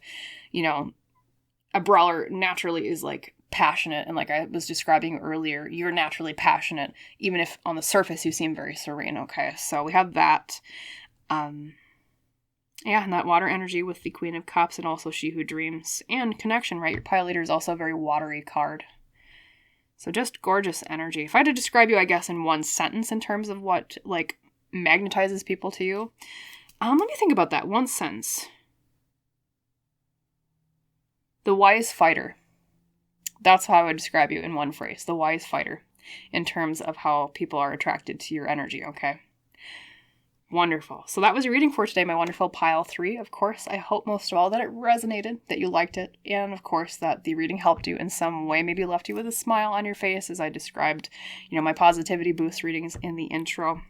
a brawler naturally is like passionate, and like I was describing earlier, you're naturally passionate, even if on the surface you seem very serene. Okay, so we have that. Yeah, and that water energy with the Queen of Cups and also She Who Dreams. And connection, right? Your pile leader is also a very watery card. So just gorgeous energy. If I had to describe you, I guess, in one sentence in terms of what, like, magnetizes people to you. Let me think about that. One sentence. The wise fighter. That's how I would describe you in one phrase. The wise fighter. In terms of how people are attracted to your energy, okay? Wonderful. So that was your reading for today, my wonderful pile 3. Of course, I hope most of all that it resonated, that you liked it, and of course that the reading helped you in some way, maybe left you with a smile on your face as I described, my positivity boost readings in the intro.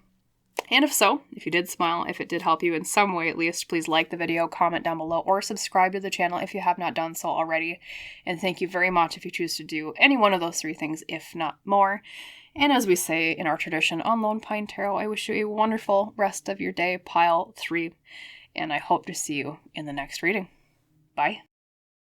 And if so, if you did smile, if it did help you in some way at least, please like the video, comment down below, or subscribe to the channel if you have not done so already. And thank you very much if you choose to do any one of those 3 things, if not more. And as we say in our tradition on Lone Pine Tarot, I wish you a wonderful rest of your day, pile 3, and I hope to see you in the next reading. Bye.